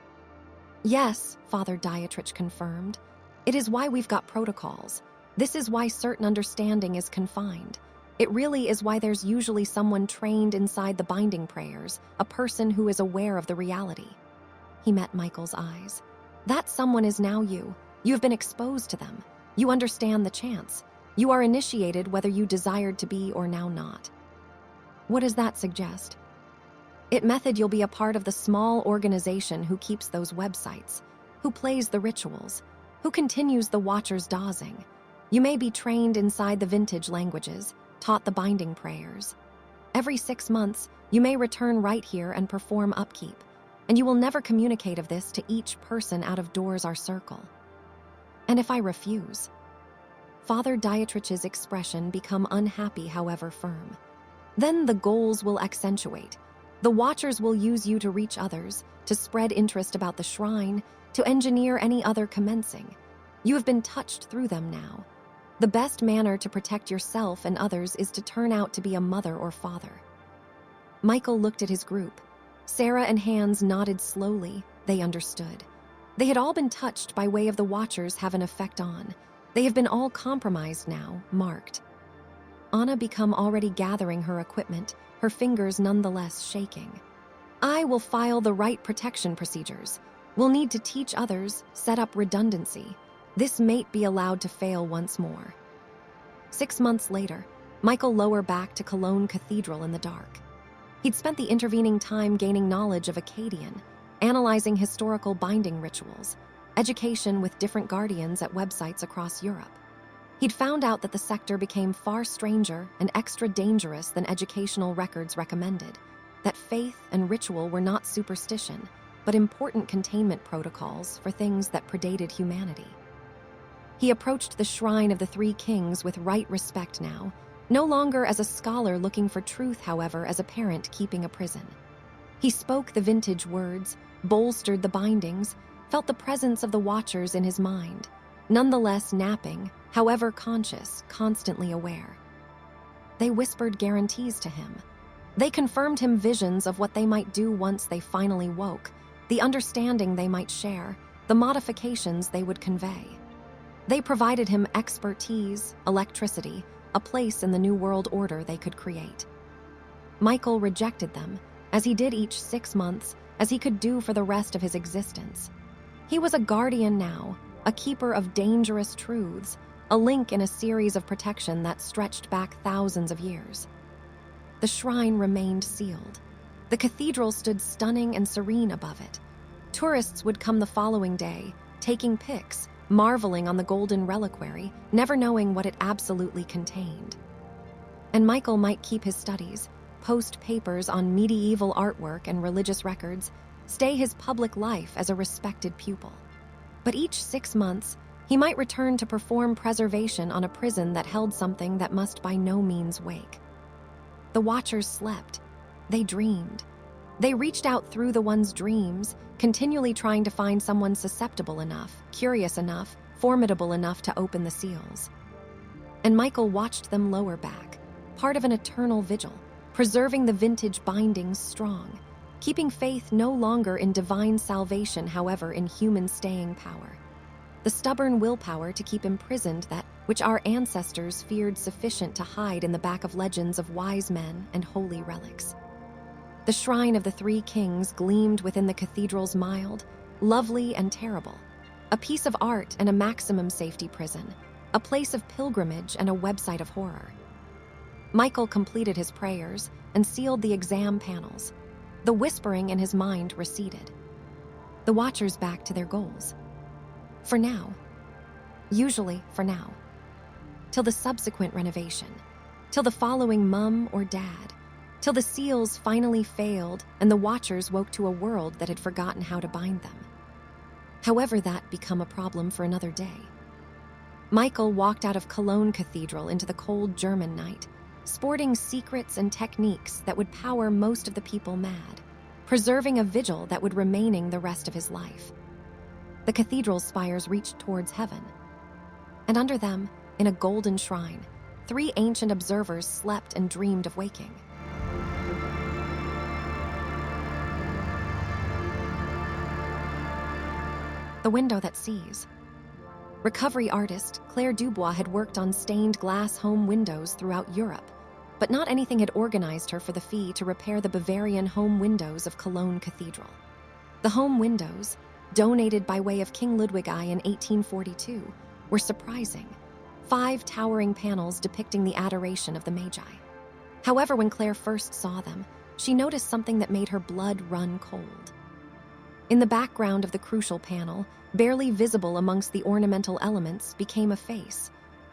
Yes, Father Dietrich confirmed. It is why we've got protocols. This is why certain understanding is confined. It really is why there's usually someone trained inside the binding prayers, a person who is aware of the reality. He met Michael's eyes. That someone is now you. You have been exposed to them. You understand the chance. You are initiated whether you desired to be or now not. What does that suggest? It method you'll be a part of the small organization who keeps those websites, who plays the rituals, who continues the Watcher's dawsing. You may be trained inside the vintage languages, taught the binding prayers. Every 6 months, you may return right here and perform upkeep, and you will never communicate of this to each person out of doors our circle. And if I refuse? Father Dietrich's expression become unhappy, however firm. Then the goals will accentuate. The Watchers will use you to reach others, to spread interest about the shrine, to engineer any other commencing. You have been touched through them now. The best manner to protect yourself and others is to turn out to be a mother or father. Michael looked at his group. Sarah and Hans nodded slowly. They understood. They had all been touched by way of the Watchers have an effect on. They have been all compromised now, marked. Anna become already gathering her equipment, her fingers nonetheless shaking. I will file the right protection procedures. We'll need to teach others, set up redundancy. This may be allowed to fail once more. 6 months later, Michael lower back to Cologne Cathedral in the dark. He'd spent the intervening time gaining knowledge of Akkadian, analyzing historical binding rituals, education with different guardians at websites across Europe. He'd found out that the sector became far stranger and extra dangerous than educational records recommended, that faith and ritual were not superstition, but important containment protocols for things that predated humanity. He approached the Shrine of the Three Kings with right respect now, no longer as a scholar looking for truth, however, as a parent keeping a prison. He spoke the vintage words, bolstered the bindings, felt the presence of the Watchers in his mind, nonetheless napping, however conscious, constantly aware. They whispered guarantees to him. They confirmed him visions of what they might do once they finally woke, the understanding they might share, the modifications they would convey. They provided him expertise, electricity, a place in the new world order they could create. Michael rejected them, as he did each 6 months, as he could do for the rest of his existence. He was a guardian now, a keeper of dangerous truths, a link in a series of protection that stretched back thousands of years. The shrine remained sealed. The cathedral stood stunning and serene above it. Tourists would come the following day, taking pics, marveling on the golden reliquary, never knowing what it absolutely contained. And Michael might keep his studies, post papers on medieval artwork and religious records, stay his public life as a respected pupil. But each 6 months, he might return to perform preservation on a prison that held something that must by no means wake. The Watchers slept. They dreamed. They reached out through the one's dreams, continually trying to find someone susceptible enough, curious enough, formidable enough to open the seals. And Michael watched them lower back. part of an eternal vigil, preserving the vintage bindings strong, keeping faith no longer in divine salvation, however, in human staying power. The stubborn willpower to keep imprisoned that which our ancestors feared sufficient to hide in the back of legends of wise men and holy relics. The shrine of the Three Kings gleamed within the cathedral's mild, lovely and terrible, a piece of art and a maximum safety prison, a place of pilgrimage and a website of horror. Michael completed his prayers and sealed the exam panels. The whispering in his mind receded. The watchers back to their goals. For now. Usually for now. Till the subsequent renovation. Till the following mum or dad. Till the seals finally failed and the watchers woke to a world that had forgotten how to bind them. However, that become a problem for another day. Michael walked out of Cologne Cathedral into the cold German night, sporting secrets and techniques that would power most of the people mad, preserving a vigil that would remaining the rest of his life. The cathedral's spires reached towards heaven, and under them, in a golden shrine, 3 ancient observers slept and dreamed of waking. The window that sees. Recovery artist Claire Dubois had worked on stained glass home windows throughout Europe, but not anything had organized her for the fee to repair the Bavarian home windows of Cologne Cathedral. The home windows, donated by way of King Ludwig I in 1842, were surprising. 5 towering panels depicting the adoration of the Magi. However, when Claire first saw them, she noticed something that made her blood run cold. In the background of the crucial panel, barely visible amongst the ornamental elements, became a face.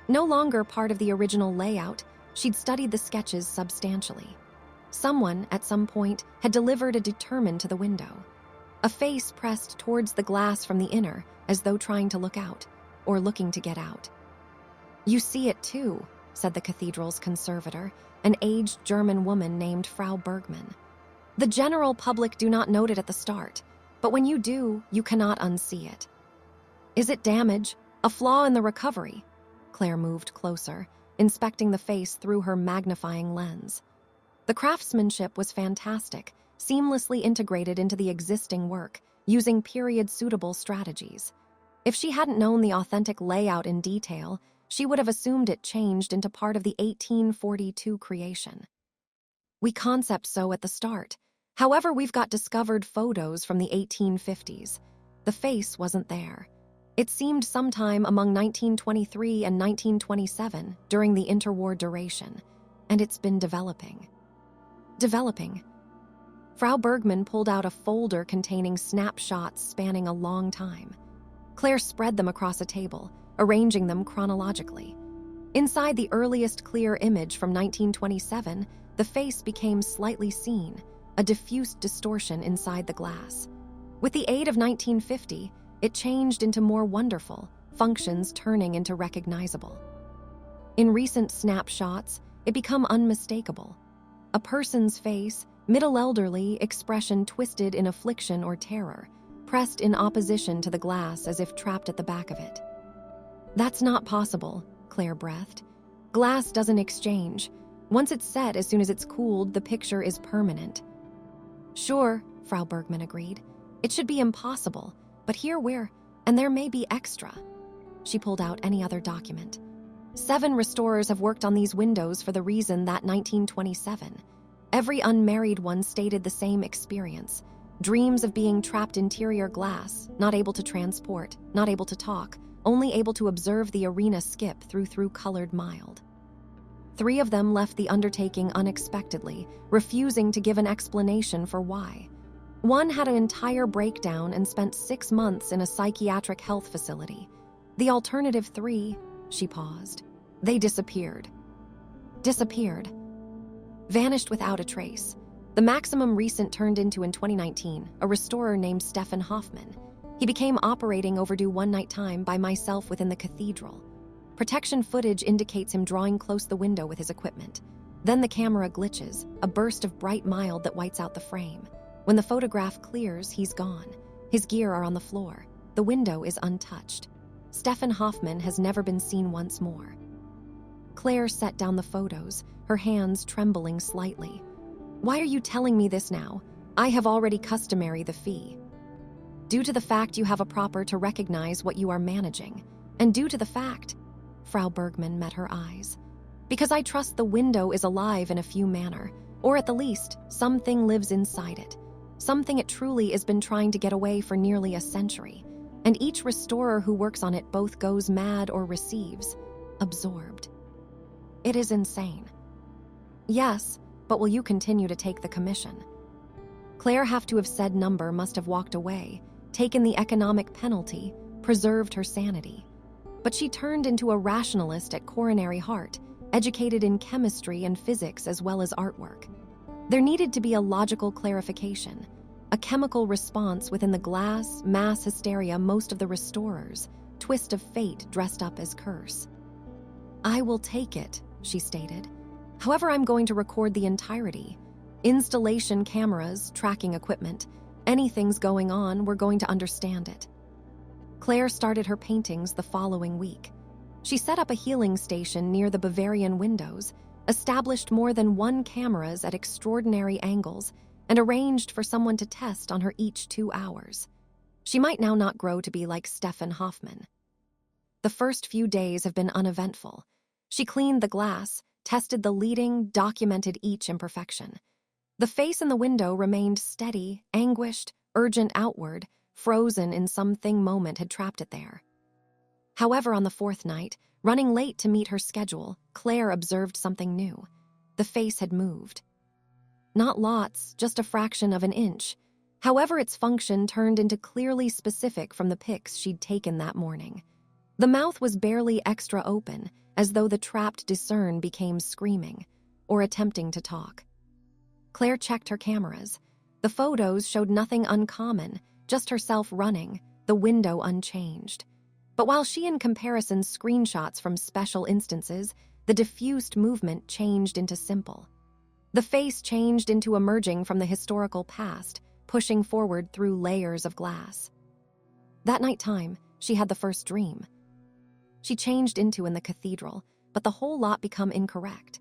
No longer part of the original layout, she'd studied the sketches substantially. Someone, at some point, had delivered a determined to the window. A face pressed towards the glass from the inner, as though trying to look out, or looking to get out. "You see it too," said the cathedral's conservator, an aged German woman named Frau Bergmann. "The general public do not note it at the start, but when you do, you cannot unsee it." "Is it damage? A flaw in the recovery?" Claire moved closer, inspecting the face through her magnifying lens. The craftsmanship was fantastic, seamlessly integrated into the existing work, using period-suitable strategies. If she hadn't known the authentic layout in detail, she would have assumed it changed into part of the 1842 creation. "We concept so at the start. However, we've got discovered photos from the 1850s. The face wasn't there. It seemed sometime among 1923 and 1927 during the interwar duration, and it's been developing. Developing. Frau Bergmann pulled out a folder containing snapshots spanning a long time. Claire spread them across a table, arranging them chronologically. Inside the earliest clear image from 1927, the face became slightly seen, a diffuse distortion inside the glass. With the aid of 1950, it changed into more wonderful, functions turning into recognizable. In recent snapshots, it became unmistakable. A person's face, middle elderly, expression twisted in affliction or terror, pressed in opposition to the glass as if trapped at the back of it. "That's not possible," Claire breathed. "Glass doesn't exchange. Once it's set, as soon as it's cooled, the picture is permanent." "Sure," Frau Bergmann agreed. "It should be impossible, but here and there may be extra." She pulled out any other document. 7 restorers have worked on these windows for the reason that 1927. Every unmarried one stated the same experience. Dreams of being trapped interior glass, not able to transport, not able to talk, only able to observe the arena skip through colored mild. 3 of them left the undertaking unexpectedly, refusing to give an explanation for why. One had an entire breakdown and spent 6 months in a psychiatric health facility. The alternative 3, she paused. They disappeared. Disappeared. Vanished without a trace. The maximum recent turned into in 2019, a restorer named Stefan Hoffman. He became operating overdue one night time by myself within the cathedral. Protection footage indicates him drawing close the window with his equipment. Then the camera glitches, a burst of bright mild that whites out the frame. When the photograph clears, he's gone. His gear are on the floor. The window is untouched. Stefan Hoffman has never been seen once more. Claire set down the photos, her hands trembling slightly. "Why are you telling me this now? I have already customary the fee. Due to the fact you have a proper to recognize what you are managing, and due to the fact," Frau Bergman met her eyes, "because I trust the window is alive in a few manner, or at the least, something lives inside it. Something it truly has been trying to get away for nearly a century, and each restorer who works on it both goes mad or receives, absorbed. It is insane." "Yes, but will you continue to take the commission?" Claire have to have said number must have walked away, taken the economic penalty, preserved her sanity. But she turned into a rationalist at coronary heart, educated in chemistry and physics as well as artwork. There needed to be a logical clarification, a chemical response within the glass, mass hysteria most of the restorers, twist of fate dressed up as curse. "I will take it," she stated. "However, I'm going to record the entirety. Installation cameras, tracking equipment, anything's going on, we're going to understand it." Claire started her paintings the following week. She set up a healing station near the Bavarian windows, established more than one cameras at extraordinary angles, and arranged for someone to test on her each 2 hours. She might now not grow to be like Stefan Hoffmann. The first few days have been uneventful. She cleaned the glass, tested the leading, documented each imperfection. The face in the window remained steady, anguished, urgent outward, frozen in something moment had trapped it there. However, on the 4th night, running late to meet her schedule, Claire observed something new. The face had moved. Not lots, just a fraction of an inch. However, its function turned into clearly specific from the pics she'd taken that morning. The mouth was barely extra open, as though the trapped discern became screaming, or attempting to talk. Claire checked her cameras. The photos showed nothing uncommon, just herself running, the window unchanged. But while she in comparison screenshots from special instances, the diffused movement changed into simple. The face changed into emerging from the historical past, pushing forward through layers of glass. That night time, she had the first dream. She changed into in the cathedral, but the whole lot become incorrect.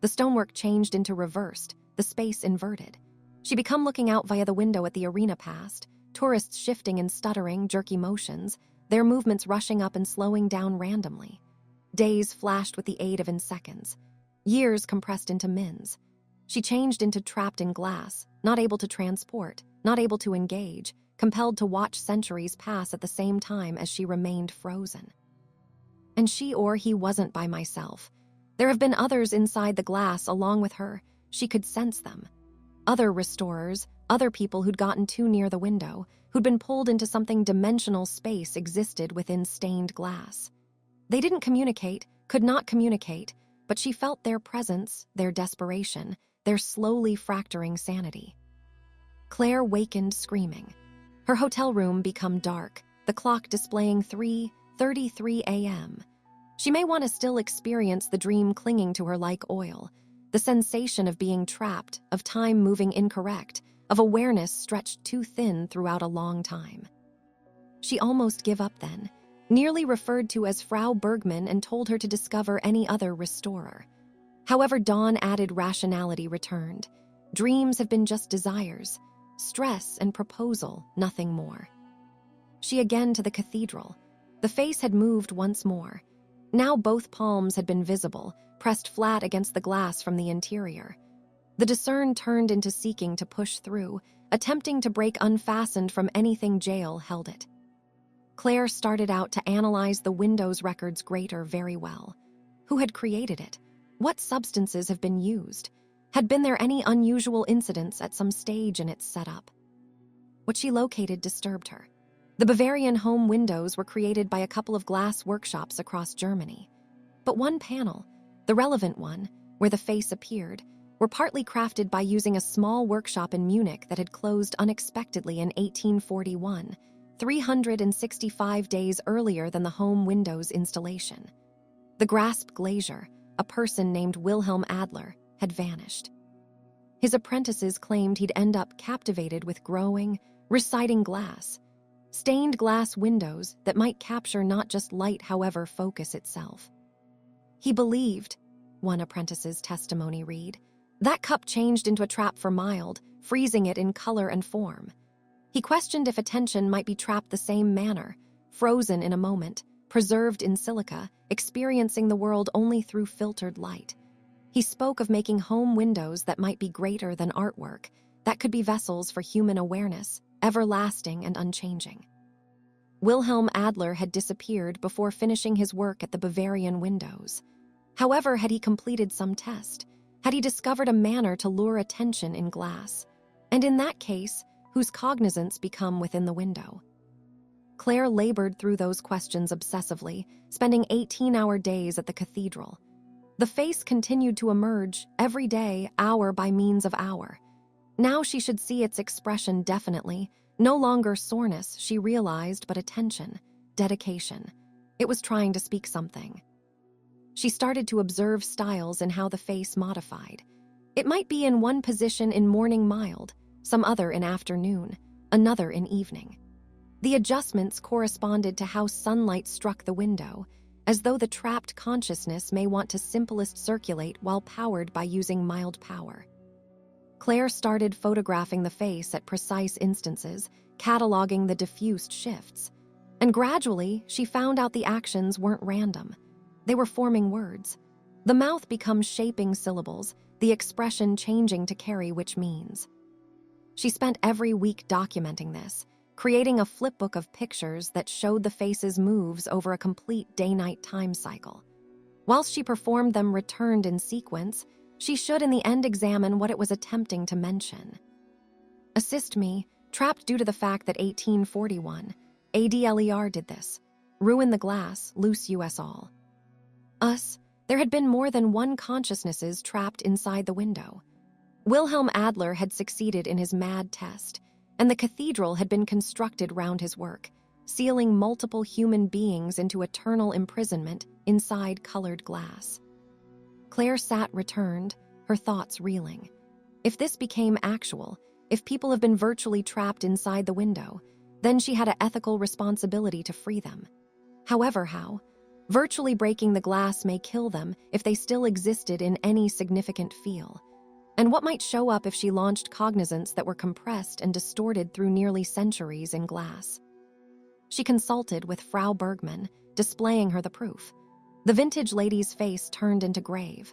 The stonework changed into reversed, the space inverted. She become looking out via the window at the arena past, tourists shifting and stuttering, jerky motions, their movements rushing up and slowing down randomly. Days flashed with the aid of in seconds. Years compressed into mins. She changed into trapped in glass, not able to transport, not able to engage, compelled to watch centuries pass at the same time as she remained frozen. And she or he wasn't by myself. There have been others inside the glass along with her. She could sense them. Other restorers, other people who'd gotten too near the window, who'd been pulled into something dimensional space existed within stained glass. They didn't communicate, could not communicate, but she felt their presence, their desperation, their slowly fracturing sanity. Claire wakened screaming. Her hotel room became dark, the clock displaying 3:33 a.m. She may want to still experience the dream clinging to her like oil, the sensation of being trapped, of time moving incorrect, of awareness stretched too thin throughout a long time. She almost gave up then, nearly referred to as Frau Bergman and told her to discover any other restorer. However, dawn added rationality returned. Dreams have been just desires, stress and proposal, nothing more. She again to the cathedral. The face had moved once more. Now both palms had been visible, pressed flat against the glass from the interior. The discern turned into seeking to push through, attempting to break unfastened from anything jail held it. Claire started out to analyze the Windows records greater very well. Who had created it? What substances have been used? Had been there any unusual incidents at some stage in its setup? What she located disturbed her. The Bavarian home windows were created by a couple of glass workshops across Germany. But one panel, the relevant one, where the face appeared, were partly crafted by using a small workshop in Munich that had closed unexpectedly in 1841, 365 days earlier than the home windows installation. The grasped glazier, a person named Wilhelm Adler, had vanished. His apprentices claimed he'd end up captivated with growing, reciting glass, stained glass windows that might capture not just light, however, focus itself. He believed, one apprentice's testimony read, that cup changed into a trap for Mild, freezing it in color and form. He questioned if attention might be trapped the same manner, frozen in a moment, preserved in silica, experiencing the world only through filtered light. He spoke of making home windows that might be greater than artwork, that could be vessels for human awareness, everlasting and unchanging. Wilhelm Adler had disappeared before finishing his work at the Bavarian windows. However, had he completed some test? Had he discovered a manner to lure attention in glass? And in that case, whose cognizance become within the window? Claire labored through those questions obsessively, spending 18-hour days at the cathedral. The face continued to emerge every day, hour by means of hour. Now she should see its expression definitely, no longer soreness, she realized, but attention, dedication. It was trying to speak something. She started to observe styles in how the face modified. It might be in one position in morning mild, some other in afternoon, another in evening. The adjustments corresponded to how sunlight struck the window, as though the trapped consciousness may want to simplest circulate while powered by using mild power. Claire started photographing the face at precise instances, cataloging the diffused shifts. And gradually, she found out the actions weren't random. They were forming words. The mouth becomes shaping syllables, the expression changing to carry which means. She spent every week documenting this, creating a flipbook of pictures that showed the face's moves over a complete day-night time cycle. Whilst she performed them returned in sequence, she should in the end examine what it was attempting to mention. Assist me, trapped due to the fact that 1841, ADLER did this. Ruin the glass, loose us all. Us, there had been more than one consciousnesses trapped inside the window. Wilhelm Adler had succeeded in his mad test, and the cathedral had been constructed round his work, sealing multiple human beings into eternal imprisonment inside colored glass. Claire sat returned, her thoughts reeling. If this became actual, if people have been virtually trapped inside the window, then she had an ethical responsibility to free them. However, how? Virtually breaking the glass may kill them if they still existed in any significant feel. And what might show up if she launched cognizance that were compressed and distorted through nearly centuries in glass? She consulted with Frau Bergmann, displaying her the proof. The vintage lady's face turned into grave.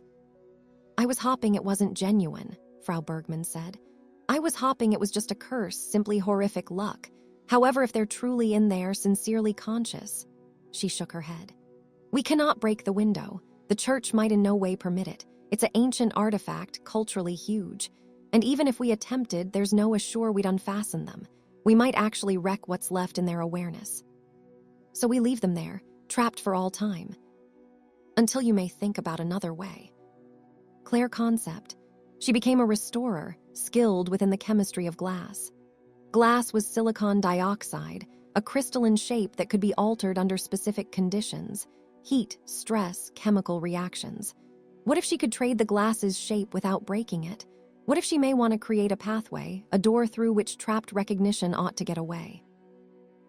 I was hoping it wasn't genuine, Frau Bergmann said. I was hoping it was just a curse, simply horrific luck. However, if they're truly in there, sincerely conscious. She shook her head. We cannot break the window. The church might in no way permit it. It's an ancient artifact, culturally huge. And even if we attempted, there's no assure we'd unfasten them. We might actually wreck what's left in their awareness. So we leave them there, trapped for all time. Until you may think about another way. Claire concept. She became a restorer, skilled within the chemistry of glass. Glass was silicon dioxide, a crystalline shape that could be altered under specific conditions: heat, stress, chemical reactions. What if she could trade the glass's shape without breaking it? What if she may want to create a pathway, a door through which trapped recognition ought to get away?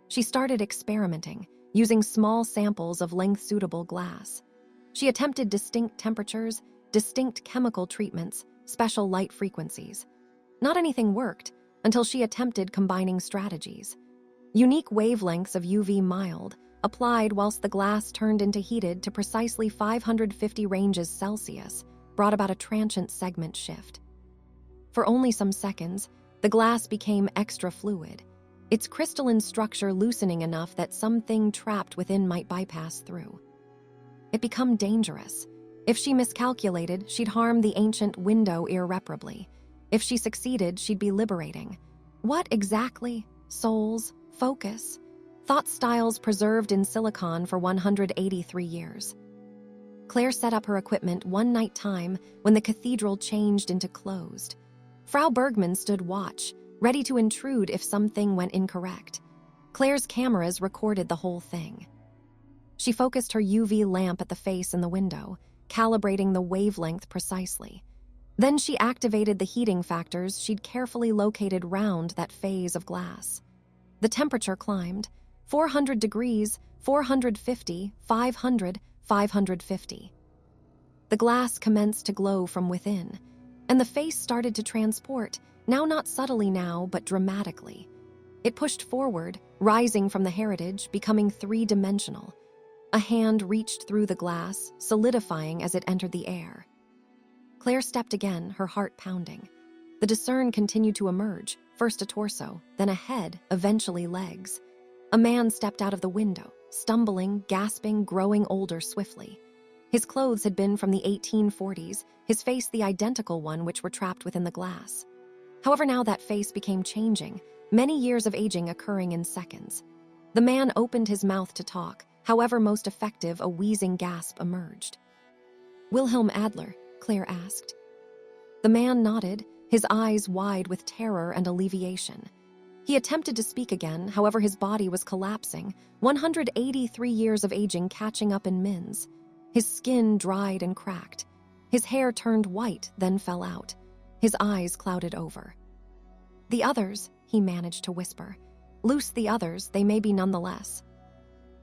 She started experimenting, using small samples of length-suitable glass. She attempted distinct temperatures, distinct chemical treatments, special light frequencies. Not anything worked until she attempted combining strategies. Unique wavelengths of UV mild, applied whilst the glass turned into heated to precisely 550 ranges Celsius, brought about a transient segment shift. For only some seconds, the glass became extra fluid, its crystalline structure loosening enough that something trapped within might bypass through. It became dangerous. If she miscalculated, she'd harm the ancient window irreparably. If she succeeded, she'd be liberating. What exactly? Souls? Focus? Thought styles preserved in silicon for 183 years. Claire set up her equipment one night time when the cathedral changed into closed. Frau Bergmann stood watch, ready to intrude if something went incorrect. Claire's cameras recorded the whole thing. She focused her UV lamp at the face in the window, calibrating the wavelength precisely. Then she activated the heating factors she'd carefully located round that phase of glass. The temperature climbed. 400 degrees, 450, 500, 550. The glass commenced to glow from within, and the face started to transport, now not subtly now, but dramatically. It pushed forward, rising from the heritage, becoming three-dimensional. A hand reached through the glass, solidifying as it entered the air. Claire stepped again, her heart pounding. The discern continued to emerge, first a torso, then a head, eventually legs. A man stepped out of the window, stumbling, gasping, growing older swiftly. His clothes had been from the 1840s, his face the identical one which were trapped within the glass. However, now that face became changing, many years of aging occurring in seconds. The man opened his mouth to talk, however most effective, a wheezing gasp emerged. "Wilhelm Adler?" Claire asked. The man nodded, his eyes wide with terror and alleviation. He attempted to speak again, however his body was collapsing, 183 years of aging catching up in mins. His skin dried and cracked. His hair turned white, then fell out. His eyes clouded over. "The others," he managed to whisper. "Loose the others, they may be nonetheless."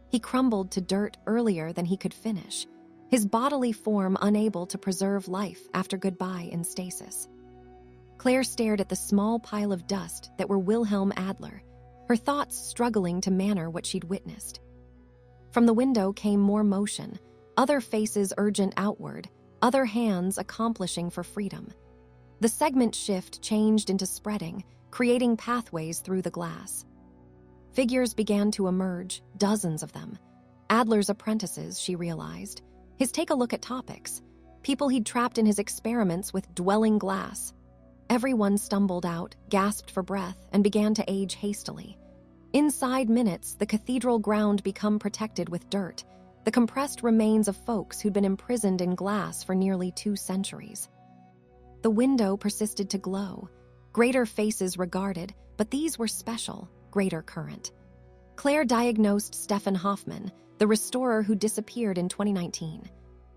He crumbled to dirt earlier than he could finish, his bodily form unable to preserve life after goodbye in stasis. Claire stared at the small pile of dust that were Wilhelm Adler, her thoughts struggling to manner what she'd witnessed. From the window came more motion, other faces urgent outward, other hands accomplishing for freedom. The segment shift changed into spreading, creating pathways through the glass. Figures began to emerge, dozens of them. Adler's apprentices, she realized. His take a look at topics, people he'd trapped in his experiments with dwelling glass. Everyone stumbled out, gasped for breath, and began to age hastily. Inside minutes, the cathedral ground became protected with dirt, the compressed remains of folks who'd been imprisoned in glass for nearly 2 centuries. The window persisted to glow. Greater faces regarded, but these were special, greater current. Claire diagnosed Stefan Hoffmann, the restorer who disappeared in 2019.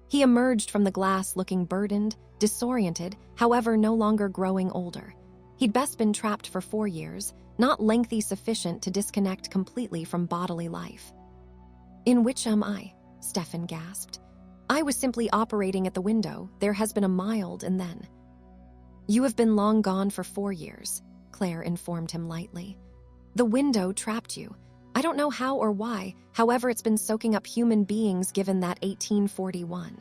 He emerged from the glass looking burdened, disoriented, however no longer growing older. He'd best been trapped for 4 years, not lengthy sufficient to disconnect completely from bodily life. "In which am I?" Stefan gasped. "I was simply operating at the window. There has been a mild and then." "You have been long gone for 4 years," Claire informed him lightly. "The window trapped you. I don't know how or why, however it's been soaking up human beings given that 1841.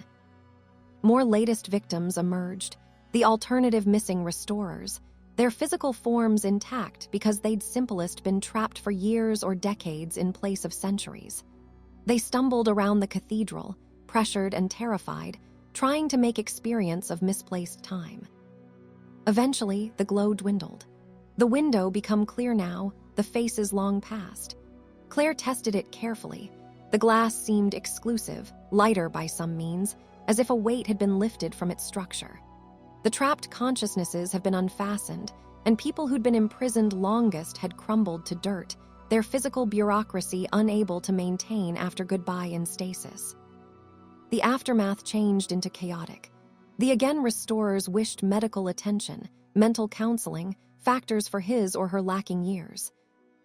More latest victims emerged, the alternative missing restorers, their physical forms intact because they'd simplest been trapped for years or decades in place of centuries. They stumbled around the cathedral, pressured and terrified, trying to make experience of misplaced time. Eventually, the glow dwindled. The window became clear now, the faces long past. Claire tested it carefully. The glass seemed exclusive, lighter by some means, as if a weight had been lifted from its structure. The trapped consciousnesses have been unfastened, and people who'd been imprisoned longest had crumbled to dirt, their physical bureaucracy unable to maintain after goodbye in stasis. The aftermath changed into chaotic. The again restorers wished medical attention, mental counseling, factors for his or her lacking years.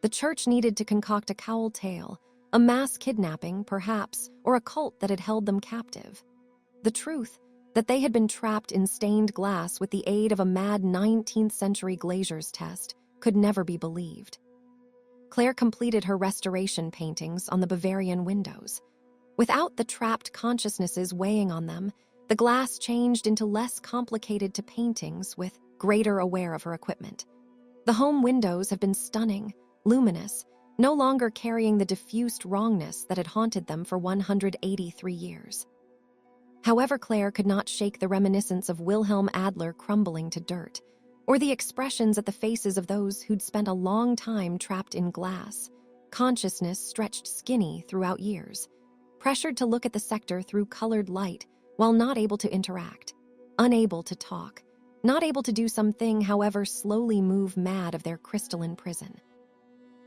The church needed to concoct a cowl tale, a mass kidnapping, perhaps, or a cult that had held them captive. The truth, that they had been trapped in stained glass with the aid of a mad 19th century glazier's test, could never be believed. Claire completed her restoration paintings on the Bavarian windows. Without the trapped consciousnesses weighing on them, the glass changed into less complicated to paintings with greater aware of her equipment. The home windows have been stunning, luminous, no longer carrying the diffused wrongness that had haunted them for 183 years. However, Claire could not shake the reminiscence of Wilhelm Adler crumbling to dirt, or the expressions at the faces of those who'd spent a long time trapped in glass, consciousness stretched skinny throughout years, pressured to look at the sector through colored light while not able to interact, unable to talk, not able to do something, however slowly move mad of their crystalline prison.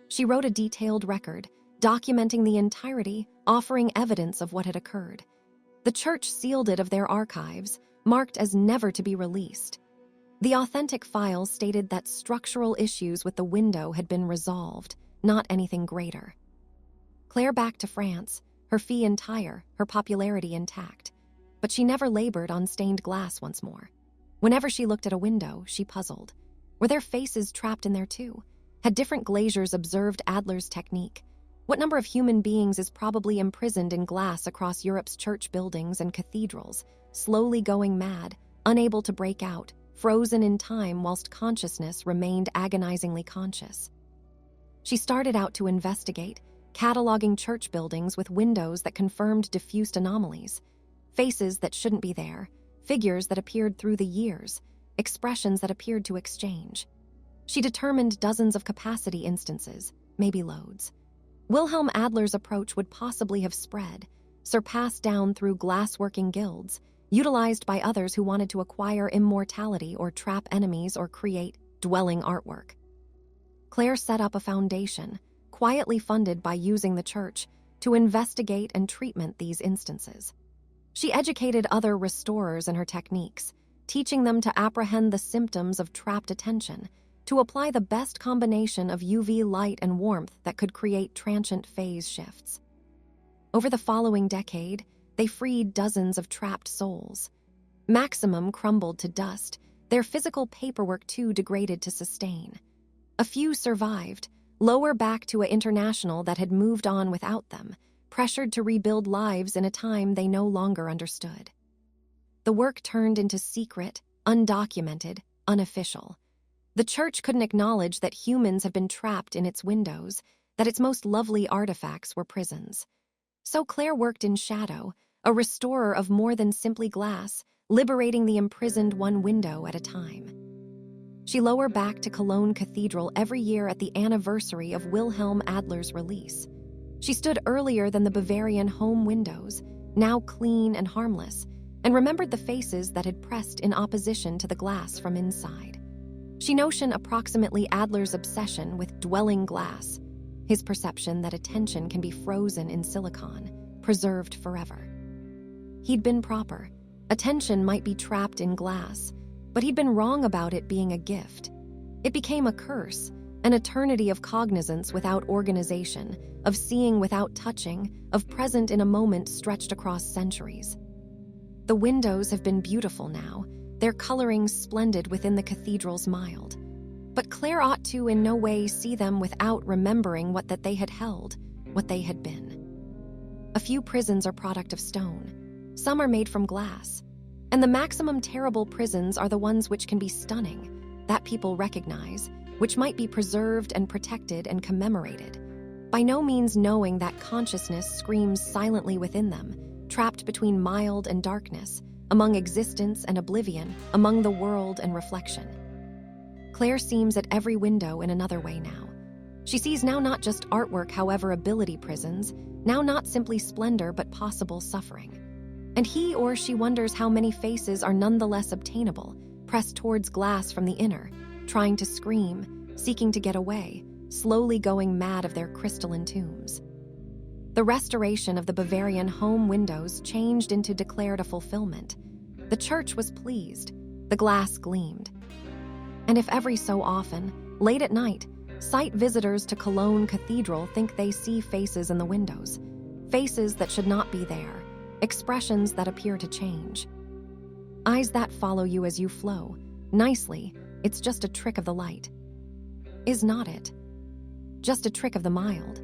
She wrote a detailed record, documenting the entirety, offering evidence of what had occurred. The church sealed it of their archives, marked as never to be released. The authentic files stated that structural issues with the window had been resolved, not anything greater. Claire back to France, her fee entire, her popularity intact. but she never labored on stained glass once more. Whenever she looked at a window, she puzzled. Were there faces trapped in there too? Had different glaziers observed Adler's technique? What number of human beings is probably imprisoned in glass across Europe's church buildings and cathedrals, slowly going mad, unable to break out, frozen in time whilst consciousness remained agonizingly conscious? She started out to investigate, cataloging church buildings with windows that confirmed diffused anomalies, faces that shouldn't be there, figures that appeared through the years, expressions that appeared to exchange. She determined dozens of capacity instances, maybe loads. Wilhelm Adler's approach would possibly have spread, surpassed down through glassworking guilds, utilized by others who wanted to acquire immortality or trap enemies or create dwelling artwork. Claire set up a foundation, quietly funded by using the church, to investigate and treatment these instances. She educated other restorers in her techniques, teaching them to apprehend the symptoms of trapped attention, to apply the best combination of UV light and warmth that could create transient phase shifts. Over the following decade, they freed dozens of trapped souls. Maximum crumbled to dust, their physical paperwork too degraded to sustain. A few survived, lower back to an international that had moved on without them, pressured to rebuild lives in a time they no longer understood. The work turned into secret, undocumented, unofficial. The church couldn't acknowledge that humans had been trapped in its windows, that its most lovely artifacts were prisons. So Claire worked in shadow, a restorer of more than simply glass, liberating the imprisoned one window at a time. She lowered back to Cologne Cathedral every year at the anniversary of Wilhelm Adler's release. She stood earlier than the Bavarian home windows, now clean and harmless, and remembered the faces that had pressed in opposition to the glass from inside. She notioned approximately Adler's obsession with dwelling glass, his perception that attention can be frozen in silicon, preserved forever. He'd been proper. Attention might be trapped in glass, but he'd been wrong about it being a gift. It became a curse, an eternity of cognizance without organization, of seeing without touching, of present in a moment stretched across centuries. The windows have been beautiful now, their coloring splendid within the cathedral's mild. But Claire ought to in no way see them without remembering what that they had held, what they had been. A few prisons are product of stone. Some are made from glass. And the maximum terrible prisons are the ones which can be stunning, that people recognize, which might be preserved and protected and commemorated, by no means knowing that consciousness screams silently within them, trapped between mild and darkness, among existence and oblivion, among the world and reflection. Claire seems at every window in another way now. She sees now not just artwork, however ability prisons, now not simply splendor but possible suffering. And he or she wonders how many faces are nonetheless obtainable, pressed towards glass from the inner, trying to scream, seeking to get away, slowly going mad of their crystalline tombs. The restoration of the Bavarian home windows changed into declared a fulfillment. The church was pleased. The glass gleamed. And if every so often, late at night, sight visitors to Cologne Cathedral think they see faces in the windows, faces that should not be there, expressions that appear to change. Eyes that follow you as you flow. Nicely, it's just a trick of the light. Is not it? Just a trick of the mild.